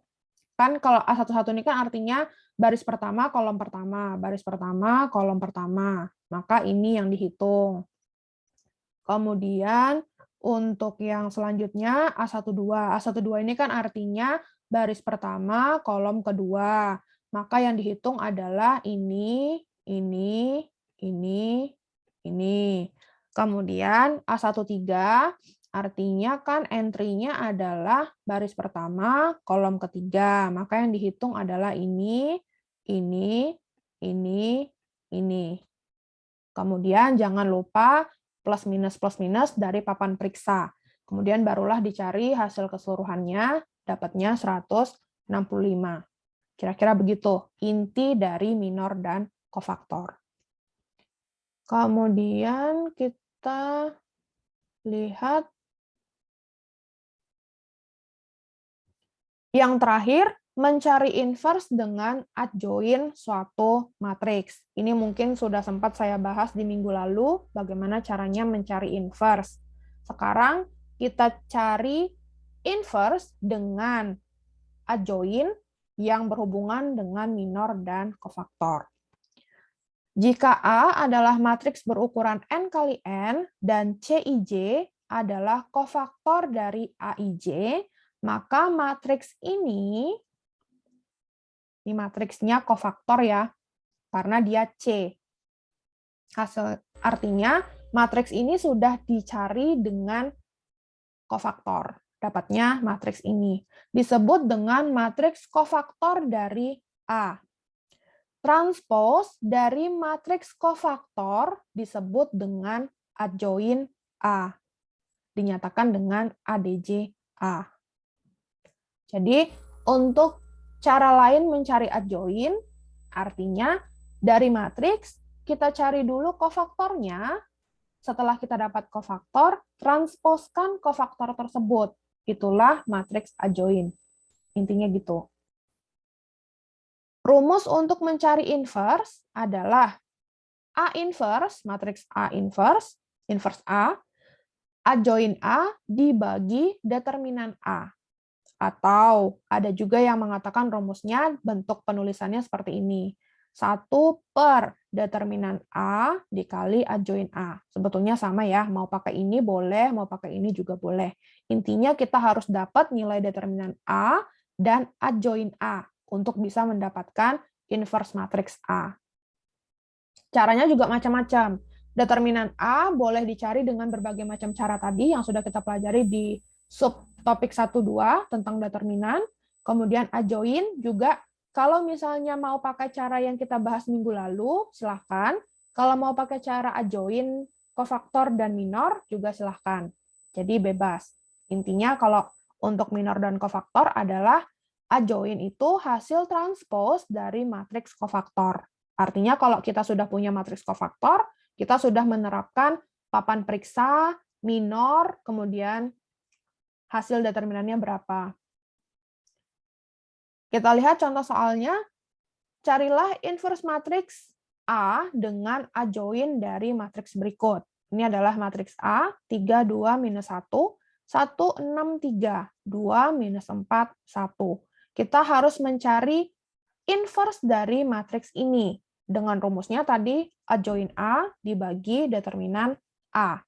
Kan kalau A11 ini kan artinya baris pertama, kolom pertama, baris pertama, kolom pertama. Maka ini yang dihitung. Kemudian untuk yang selanjutnya A12. A12 ini kan artinya baris pertama, kolom kedua. Maka yang dihitung adalah ini, ini, ini. Kemudian A13 artinya kan entry-nya adalah baris pertama, kolom ketiga. Maka yang dihitung adalah ini, ini. Kemudian jangan lupa plus minus dari papan periksa. Kemudian barulah dicari hasil keseluruhannya, dapatnya 165. Kira-kira begitu inti dari minor dan kofaktor. Kemudian kita lihat yang terakhir, mencari inverse dengan adjoint suatu matriks. Ini mungkin sudah sempat saya bahas di minggu lalu, bagaimana caranya mencari inverse. Sekarang kita cari inverse dengan adjoint yang berhubungan dengan minor dan kofaktor. Jika A adalah matriks berukuran n kali n dan Cij adalah kofaktor dari Aij, maka matriks ini matriksnya kofaktor ya, karena dia C. Artinya matriks ini sudah dicari dengan kofaktor. Dapatnya matriks ini. Disebut dengan matriks kofaktor dari A. Transpose dari matriks kofaktor disebut dengan adjoint A. Dinyatakan dengan ADJ A. Jadi, untuk cara lain mencari adjoint, artinya dari matriks, kita cari dulu kofaktornya. Setelah kita dapat kofaktor, transposkan kofaktor tersebut. Itulah matriks adjoint. Intinya gitu. Rumus untuk mencari inverse adalah A inverse, matriks A inverse, inverse A, adjoint A dibagi determinan A. Atau ada juga yang mengatakan rumusnya bentuk penulisannya seperti ini. 1 per determinan A dikali adjoint A. Sebetulnya sama ya, mau pakai ini boleh, mau pakai ini juga boleh. Intinya kita harus dapat nilai determinan A dan adjoint A untuk bisa mendapatkan inverse matriks A. Caranya juga macam-macam. Determinan A boleh dicari dengan berbagai macam cara tadi yang sudah kita pelajari di subtopik 1-2 tentang determinan. Kemudian adjoint juga, kalau misalnya mau pakai cara yang kita bahas minggu lalu, silahkan. Kalau mau pakai cara adjoint, kofaktor, dan minor, juga silahkan. Jadi bebas. Intinya kalau untuk minor dan kofaktor adalah adjoint itu hasil transpose dari matriks kofaktor. Artinya kalau kita sudah punya matriks kofaktor, kita sudah menerapkan papan periksa, minor, kemudian hasil determinannya berapa. Kita lihat contoh soalnya. Carilah inverse matriks A dengan adjoint dari matriks berikut. Ini adalah matriks A, 3, 2, minus 1, 1, 6, 3, 2, minus 4, 1. Kita harus mencari inverse dari matriks ini. Dengan rumusnya tadi, adjoint A dibagi determinan A.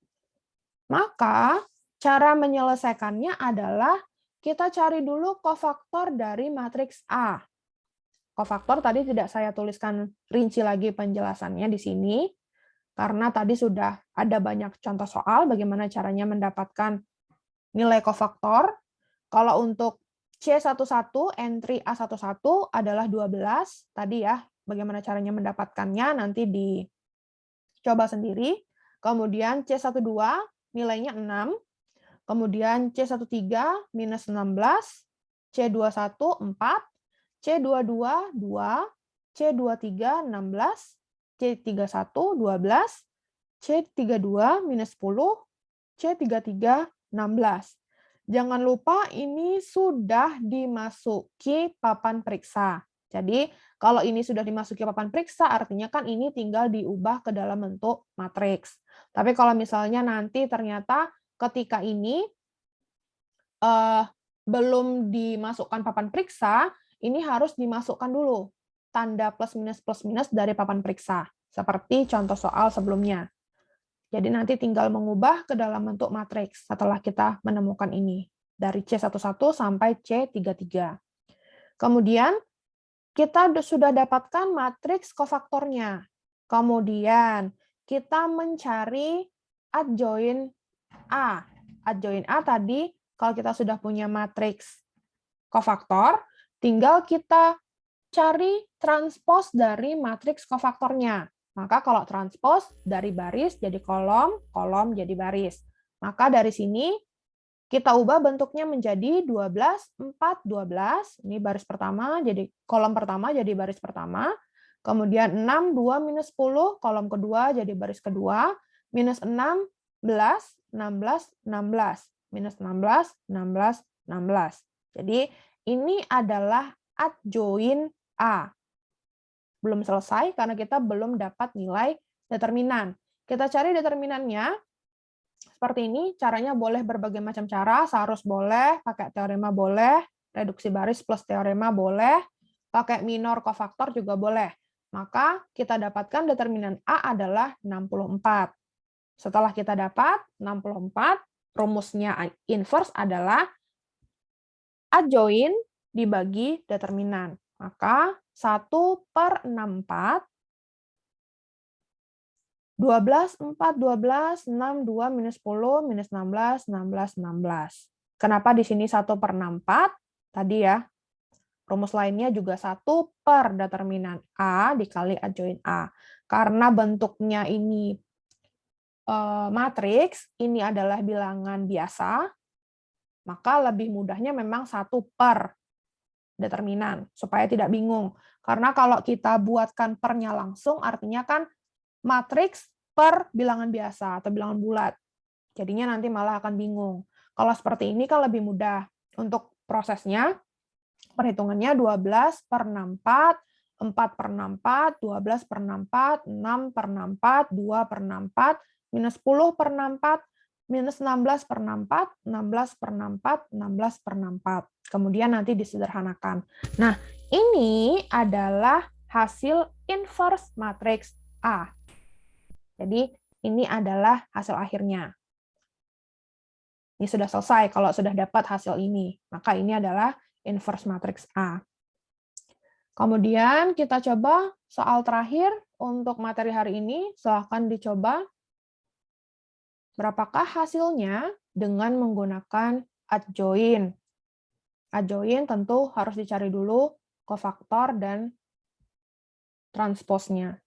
Maka, cara menyelesaikannya adalah kita cari dulu kofaktor dari matriks A. Kofaktor tadi tidak saya tuliskan rinci lagi penjelasannya di sini, karena tadi sudah ada banyak contoh soal bagaimana caranya mendapatkan nilai kofaktor. Kalau untuk C11, entry A11 adalah 12, tadi ya, bagaimana caranya mendapatkannya, nanti dicoba sendiri. Kemudian C12, nilainya 6. Kemudian C13 minus 16, C21 4, C22 2, C23 16, C31 12, C32 minus 10, C33 16. Jangan lupa ini sudah dimasuki papan periksa. Jadi kalau ini sudah dimasuki papan periksa, artinya kan ini tinggal diubah ke dalam bentuk matriks. Tapi kalau misalnya nanti ternyata ketika ini belum dimasukkan papan periksa, ini harus dimasukkan dulu tanda plus minus dari papan periksa, seperti contoh soal sebelumnya. Jadi nanti tinggal mengubah ke dalam bentuk matriks setelah kita menemukan ini, dari C11 sampai C33. Kemudian kita sudah dapatkan matriks kofaktornya. Kemudian kita mencari adjoin A. Adjoin A tadi, kalau kita sudah punya matriks kofaktor, tinggal kita cari transpos dari matriks kofaktornya. Maka kalau transpos dari baris jadi kolom, kolom jadi baris. Maka dari sini kita ubah bentuknya menjadi 12, 4, 12. Ini baris pertama, jadi kolom pertama jadi baris pertama. Kemudian 6, 2, minus 10, kolom kedua jadi baris kedua. Minus 16, 16, 16. Minus 16, 16, 16. Jadi ini adalah adjoin A. Belum selesai karena kita belum dapat nilai determinan. Kita cari determinannya seperti ini. Caranya boleh berbagai macam cara. Seharus boleh, pakai teorema boleh, reduksi baris plus teorema boleh, pakai minor kofaktor juga boleh. Maka kita dapatkan determinan A adalah 64. Setelah kita dapat 64, rumusnya inverse adalah adjoin dibagi determinan. Maka 1/64, 12, 4, 12, 6, 2, minus 10, minus 16, 16, 16. Kenapa di sini 1/64? Tadi ya, rumus lainnya juga 1 per determinan A dikali adjoin A. Karena bentuknya ini matriks, ini adalah bilangan biasa, maka lebih mudahnya memang 1 per determinan, supaya tidak bingung. Karena kalau kita buatkan pernya langsung, artinya kan matriks per bilangan biasa atau bilangan bulat. Jadinya nanti malah akan bingung. Kalau seperti ini kan lebih mudah. Untuk prosesnya, perhitungannya 12/64, 4/64, 12/64, 6/64, 2/64, minus 10/64, minus 16/64, 16/64, 16/64. Kemudian nanti disederhanakan. Nah, ini adalah hasil inverse matriks A. Jadi, ini adalah hasil akhirnya. Ini sudah selesai kalau sudah dapat hasil ini. Maka ini adalah inverse matriks A. Kemudian kita coba soal terakhir untuk materi hari ini. Silahkan dicoba. Berapakah hasilnya dengan menggunakan adjoin? Adjoin tentu harus dicari dulu kofaktor dan transposnya.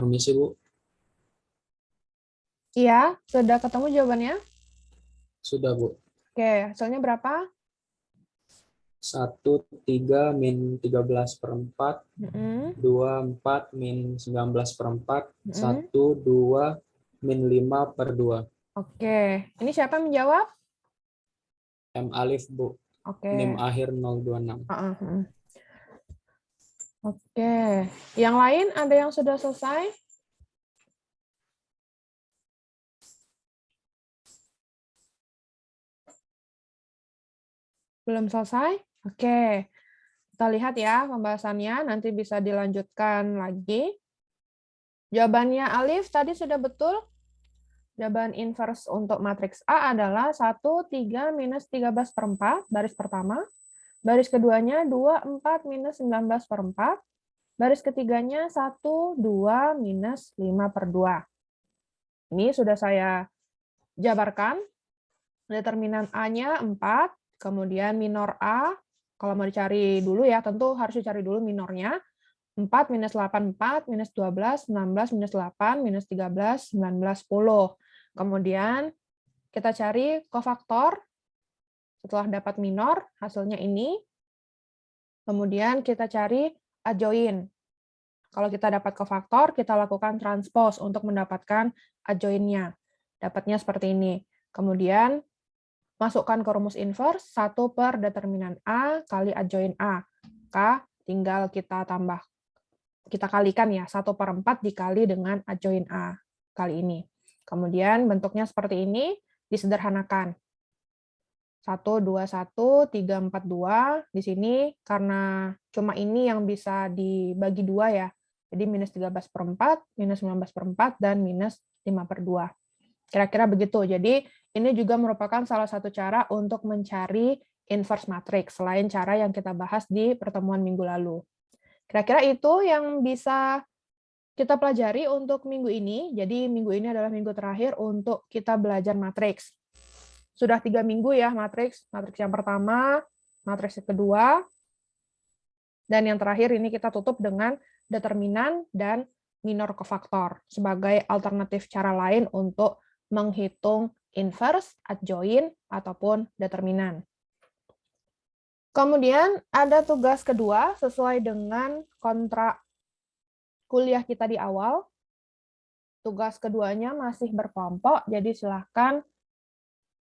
Permisi, Bu.
Iya, sudah ketemu jawabannya?
Sudah, Bu.
Oke, hasilnya berapa?
1, 3 min 13/4,
Mm-mm.
2, 4 min 19/4,
Mm-mm.
1, 2 min 5/2.
Oke, ini siapa yang menjawab?
M Alif, Bu.
Oke.
NIM akhir 026.
Oke, yang lain ada yang sudah selesai? Belum selesai? Oke, kita lihat ya pembahasannya, nanti bisa dilanjutkan lagi. Jawabannya Alif tadi sudah betul. Jawaban inverse untuk matriks A adalah 1, 3 minus 13/4, baris pertama. Baris keduanya 2, 4 minus 19/4. Baris ketiganya 1, 2 minus 5/2. Ini sudah saya jabarkan. Determinan A-nya 4, kemudian minor A, kalau mau dicari dulu ya, tentu harus dicari dulu minornya. 4 minus 8, 4, minus 12, 16, minus 8, minus 13, 19, 10. Kemudian kita cari kofaktor. Setelah dapat minor, hasilnya ini. Kemudian kita cari adjoin. Kalau kita dapat kofaktor, kita lakukan transpose untuk mendapatkan adjoinnya. Dapatnya seperti ini. Kemudian masukkan ke rumus inverse, 1 per determinan A kali adjoin A. K tinggal kita tambah. Kita kalikan ya, 1/4 dikali dengan adjoin A kali ini. Kemudian bentuknya seperti ini, disederhanakan. 1, 2, 1, 3, 4, 2. Di sini karena cuma ini yang bisa dibagi 2 ya. Jadi minus 13/4, minus 19/4, dan minus 5/2. Kira-kira begitu. Jadi ini juga merupakan salah satu cara untuk mencari inverse matrix, selain cara yang kita bahas di pertemuan minggu lalu. Kira-kira itu yang bisa kita pelajari untuk minggu ini. Jadi minggu ini adalah minggu terakhir untuk kita belajar matriks. Sudah 3 minggu ya matriks. Matriks yang pertama, matriks yang kedua, dan yang terakhir ini kita tutup dengan determinan dan minor kofaktor sebagai alternatif cara lain untuk menghitung inverse, adjoin, ataupun determinan. Kemudian ada tugas kedua sesuai dengan kontrak kuliah kita di awal. Tugas keduanya masih berkelompok, jadi silahkan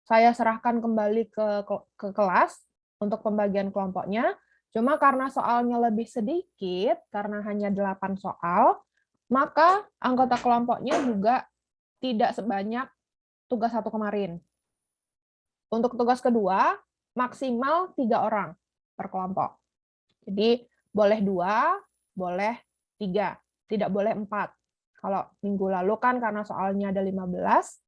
saya serahkan kembali ke kelas untuk pembagian kelompoknya. Cuma karena soalnya lebih sedikit, karena hanya 8 soal, maka anggota kelompoknya juga tidak sebanyak tugas 1 kemarin. Untuk tugas kedua, maksimal 3 orang per kelompok. Jadi boleh 2, boleh 3, tidak boleh 4. Kalau minggu lalu kan karena soalnya ada 15,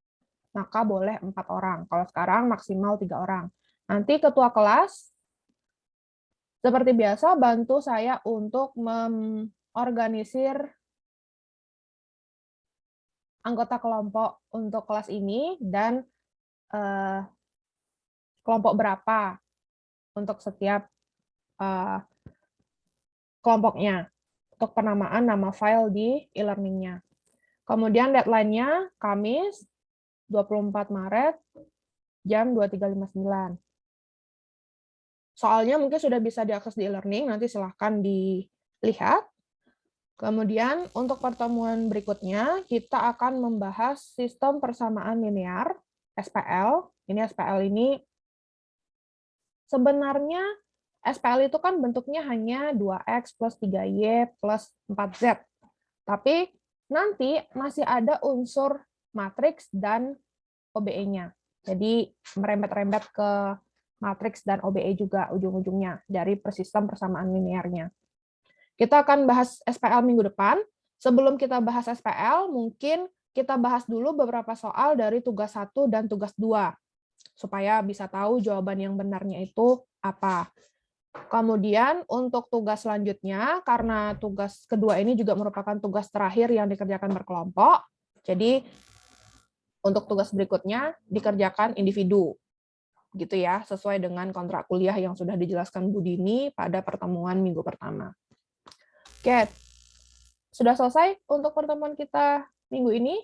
maka boleh 4 orang. Kalau sekarang maksimal 3 orang. Nanti ketua kelas, seperti biasa, bantu saya untuk mengorganisir anggota kelompok untuk kelas ini dan kelompok berapa untuk setiap kelompoknya, untuk penamaan nama file di e-learning-nya. Kemudian deadline-nya Kamis 24 Maret jam 23.59. Soalnya mungkin sudah bisa diakses di e-learning, nanti silahkan dilihat. Kemudian untuk pertemuan berikutnya, kita akan membahas sistem persamaan linear, SPL. Ini SPL ini sebenarnya SPL itu kan bentuknya hanya 2X plus 3Y plus 4Z. Tapi nanti masih ada unsur matriks dan OBE-nya. Jadi merembet-rembet ke matriks dan OBE juga ujung-ujungnya dari sistem persamaan linearnya. Kita akan bahas SPL minggu depan. Sebelum kita bahas SPL, mungkin kita bahas dulu beberapa soal dari tugas 1 dan tugas 2, supaya bisa tahu jawaban yang benarnya itu apa. Kemudian untuk tugas selanjutnya, karena tugas kedua ini juga merupakan tugas terakhir yang dikerjakan berkelompok, jadi untuk tugas berikutnya dikerjakan individu, gitu ya, sesuai dengan kontrak kuliah yang sudah dijelaskan Bu Dini pada pertemuan minggu pertama. Oke, Sudah selesai untuk pertemuan kita minggu ini?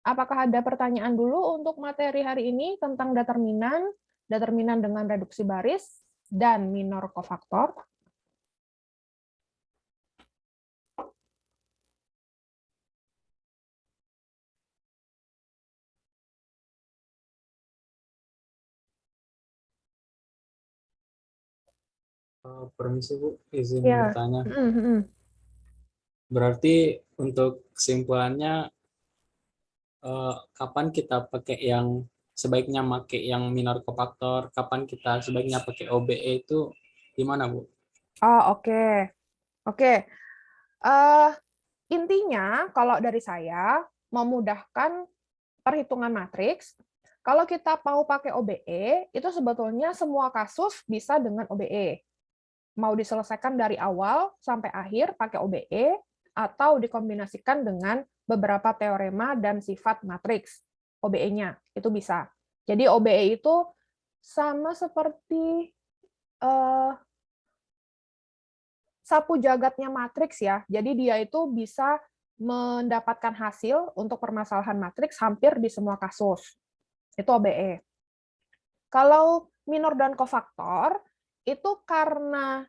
Apakah ada pertanyaan dulu untuk materi hari ini tentang determinan, determinan dengan reduksi baris, dan minor kofaktor?
Permisi Bu, izin
Ya.
bertanya. Berarti untuk kesimpulannya kapan kita pakai yang sebaiknya pakai yang minor kofaktor, kapan kita sebaiknya pakai OBE itu gimana Bu?
Oh, oke. Oke. Intinya kalau dari saya memudahkan perhitungan matriks, kalau kita mau pakai OBE, itu sebetulnya semua kasus bisa dengan OBE. Mau diselesaikan dari awal sampai akhir pakai OBE, atau dikombinasikan dengan beberapa teorema dan sifat matriks OBE-nya, itu bisa. Jadi OBE itu sama seperti sapu jagatnya matriks ya. Jadi dia itu bisa mendapatkan hasil untuk permasalahan matriks hampir di semua kasus. Itu OBE. Kalau minor dan kofaktor, itu karena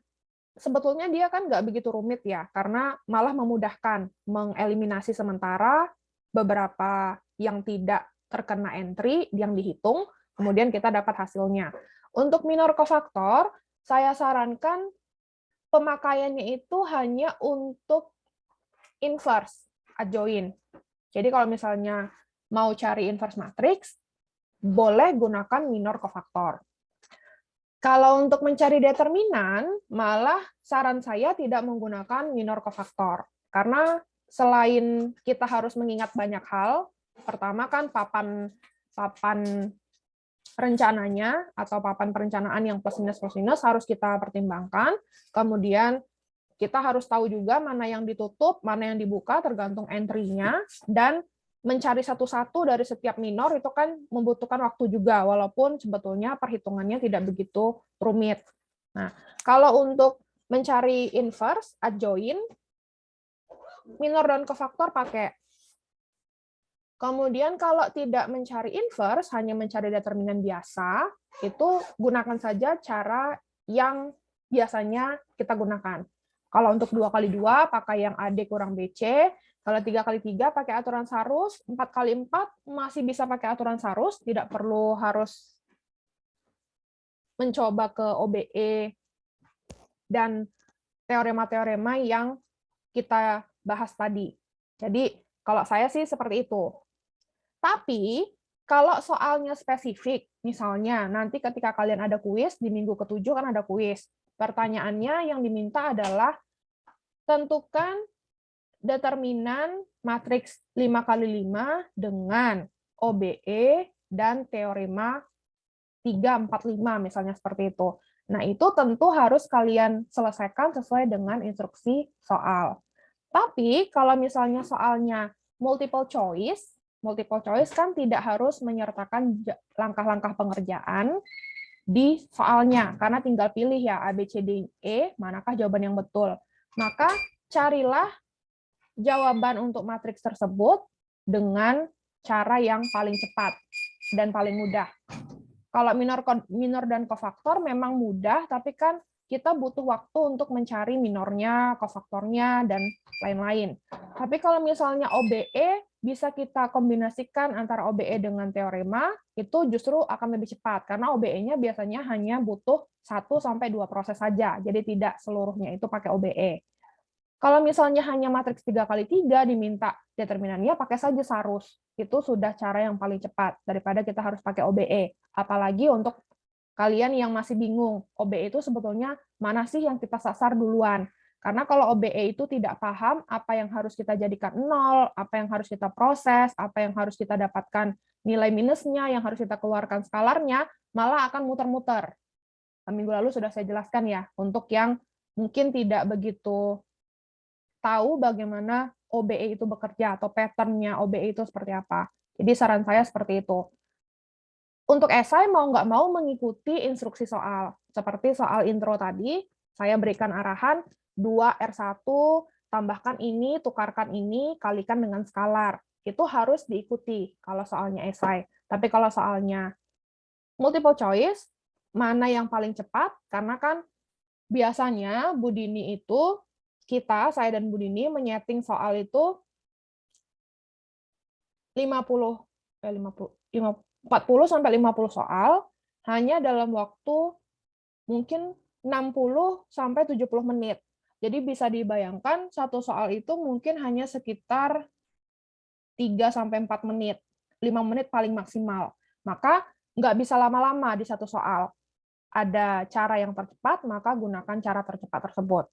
sebetulnya dia kan nggak begitu rumit ya, karena malah memudahkan mengeliminasi sementara beberapa yang tidak terkena entry yang dihitung, kemudian kita dapat hasilnya. Untuk minor kofaktor, saya sarankan pemakaiannya itu hanya untuk inverse adjoint. Jadi kalau misalnya mau cari inverse matrix, boleh gunakan minor kofaktor. Kalau untuk mencari determinan, malah saran saya tidak menggunakan minor kofaktor. Karena selain kita harus mengingat banyak hal, pertama kan papan rencananya atau papan perencanaan yang plus minus harus kita pertimbangkan. Kemudian kita harus tahu juga mana yang ditutup, mana yang dibuka, tergantung entry-nya, dan mencari satu-satu dari setiap minor itu kan membutuhkan waktu juga, walaupun sebetulnya perhitungannya tidak begitu rumit. Nah, kalau untuk mencari inverse, adjoint, minor dan kofaktor pakai. Kemudian kalau tidak mencari inverse, hanya mencari determinan biasa, itu gunakan saja cara yang biasanya kita gunakan. Kalau untuk 2x2 pakai yang AD kurang BC, kalau 3x3 pakai aturan Sarus, 4x4 masih bisa pakai aturan Sarus, tidak perlu harus mencoba ke OBE dan teorema-teorema yang kita bahas tadi. Jadi kalau saya sih seperti itu. Tapi kalau soalnya spesifik, misalnya nanti ketika kalian ada kuis, di minggu ke-7 kan ada kuis. Pertanyaannya yang diminta adalah tentukan determinan matriks 5x5 dengan OBE dan teorema 3, 4, 5, misalnya seperti itu. Nah, itu tentu harus kalian selesaikan sesuai dengan instruksi soal. Tapi kalau misalnya soalnya multiple choice kan tidak harus menyertakan langkah-langkah pengerjaan di soalnya, karena tinggal pilih ya A, B, C, D, E, manakah jawaban yang betul. Maka carilah jawaban untuk matriks tersebut dengan cara yang paling cepat dan paling mudah. Kalau minor dan kofaktor memang mudah, tapi kan kita butuh waktu untuk mencari minornya, kofaktornya, dan lain-lain. Tapi kalau misalnya OBE, bisa kita kombinasikan antara OBE dengan teorema, itu justru akan lebih cepat, karena OBE-nya biasanya hanya butuh 1-2 proses saja, jadi tidak seluruhnya itu pakai OBE. Kalau misalnya hanya matriks 3x3 diminta determinannya, pakai saja Sarus. Itu sudah cara yang paling cepat daripada kita harus pakai OBE. Apalagi untuk kalian yang masih bingung, OBE itu sebetulnya mana sih yang kita sasar duluan. Karena kalau OBE itu tidak paham apa yang harus kita jadikan 0, apa yang harus kita proses, apa yang harus kita dapatkan nilai minusnya, yang harus kita keluarkan skalarnya, malah akan muter-muter. Minggu lalu sudah saya jelaskan ya, untuk yang mungkin tidak begitu tahu bagaimana OBE itu bekerja atau pattern-nya OBE itu seperti apa. Jadi saran saya seperti itu. Untuk esai mau nggak mau mengikuti instruksi soal. Seperti soal intro tadi, saya berikan arahan 2R1 tambahkan ini, tukarkan ini, kalikan dengan skalar. Itu harus diikuti kalau soalnya esai. Tapi kalau soalnya multiple choice, mana yang paling cepat? Karena kan biasanya Bu Dini itu, saya dan Bu Dini menyeting soal itu 40 sampai 50 soal hanya dalam waktu mungkin 60 sampai 70 menit. Jadi bisa dibayangkan satu soal itu mungkin hanya sekitar 3 sampai 4 menit. 5 menit paling maksimal. Maka nggak bisa lama-lama di satu soal. Ada cara yang tercepat, maka gunakan cara tercepat tersebut.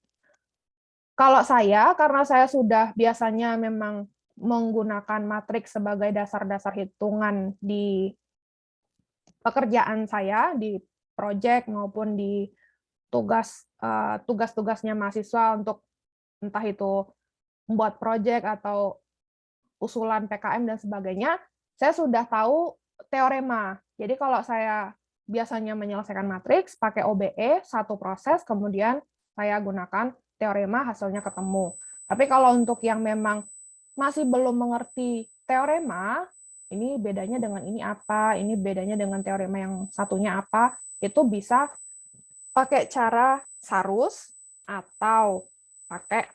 Kalau saya, karena saya sudah biasanya memang menggunakan matriks sebagai dasar-dasar hitungan di pekerjaan saya, di proyek maupun di tugas-tugasnya mahasiswa untuk entah itu membuat proyek atau usulan PKM dan sebagainya, saya sudah tahu teorema. Jadi kalau saya biasanya menyelesaikan matriks pakai OBE, satu proses, kemudian saya gunakan teorema, hasilnya ketemu. Tapi kalau untuk yang memang masih belum mengerti teorema, ini bedanya dengan ini apa, ini bedanya dengan teorema yang satunya apa, itu bisa pakai cara Sarus atau pakai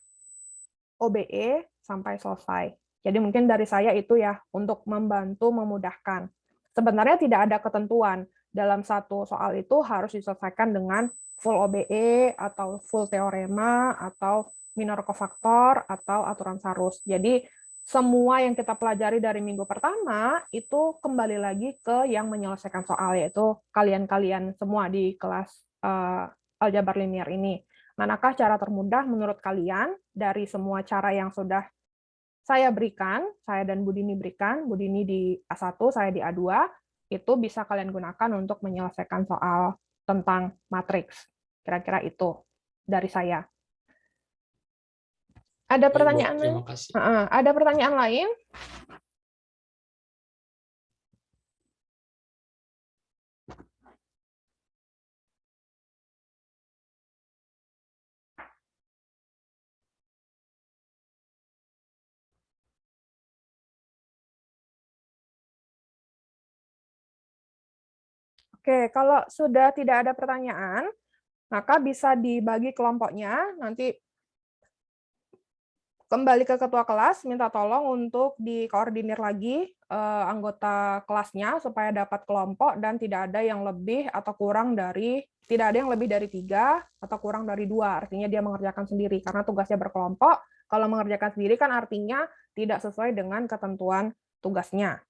OBE sampai selesai. Jadi mungkin dari saya itu ya, untuk membantu memudahkan. Sebenarnya tidak ada ketentuan dalam satu soal itu harus diselesaikan dengan full OBE atau full teorema atau minor cofaktor atau aturan Sarus. Jadi semua yang kita pelajari dari minggu pertama itu kembali lagi ke yang menyelesaikan soal, yaitu kalian-kalian semua di kelas aljabar linear ini. Manakah cara termudah menurut kalian dari semua cara yang sudah saya berikan, saya dan Bu Dini berikan, Bu Dini di A1, saya di A2, itu bisa kalian gunakan untuk menyelesaikan soal tentang matriks. Kira-kira itu dari saya. Ada pertanyaan lain?
Terima kasih.
Ada pertanyaan lain? Oke, kalau sudah tidak ada pertanyaan, maka bisa dibagi kelompoknya. Nanti kembali ke ketua kelas, minta tolong untuk dikoordinir lagi anggota kelasnya supaya dapat kelompok dan tidak ada yang lebih atau kurang dari, tidak ada yang lebih dari 3 atau kurang dari 2. Artinya dia mengerjakan sendiri karena tugasnya berkelompok. Kalau mengerjakan sendiri kan artinya tidak sesuai dengan ketentuan tugasnya.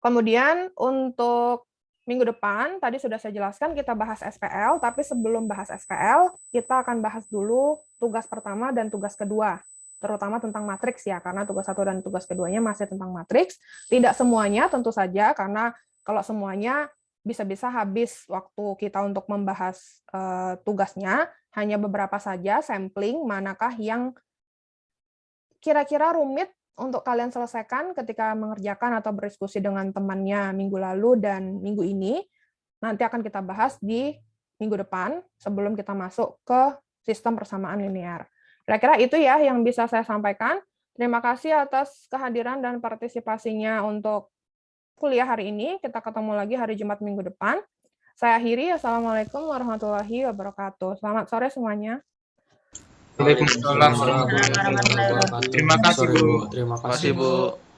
Kemudian untuk minggu depan, tadi sudah saya jelaskan, kita bahas SPL, tapi sebelum bahas SPL, kita akan bahas dulu tugas pertama dan tugas kedua, terutama tentang matriks ya, karena tugas 1 dan tugas keduanya masih tentang matriks. Tidak semuanya tentu saja, karena kalau semuanya bisa-bisa habis waktu kita untuk membahas tugasnya, hanya beberapa saja sampling manakah yang kira-kira rumit untuk kalian selesaikan ketika mengerjakan atau berdiskusi dengan temannya minggu lalu dan minggu ini. Nanti akan kita bahas di minggu depan sebelum kita masuk ke sistem persamaan linear. Kira-kira itu ya yang bisa saya sampaikan. Terima kasih atas kehadiran dan partisipasinya untuk kuliah hari ini. Kita ketemu lagi hari Jumat minggu depan. Saya akhiri. Assalamualaikum warahmatullahi wabarakatuh. Selamat sore semuanya.
Waalaikumsalam warahmatullahi wabarakatuh. Terima kasih, Bu.
Terima
Terima kasih, Bu.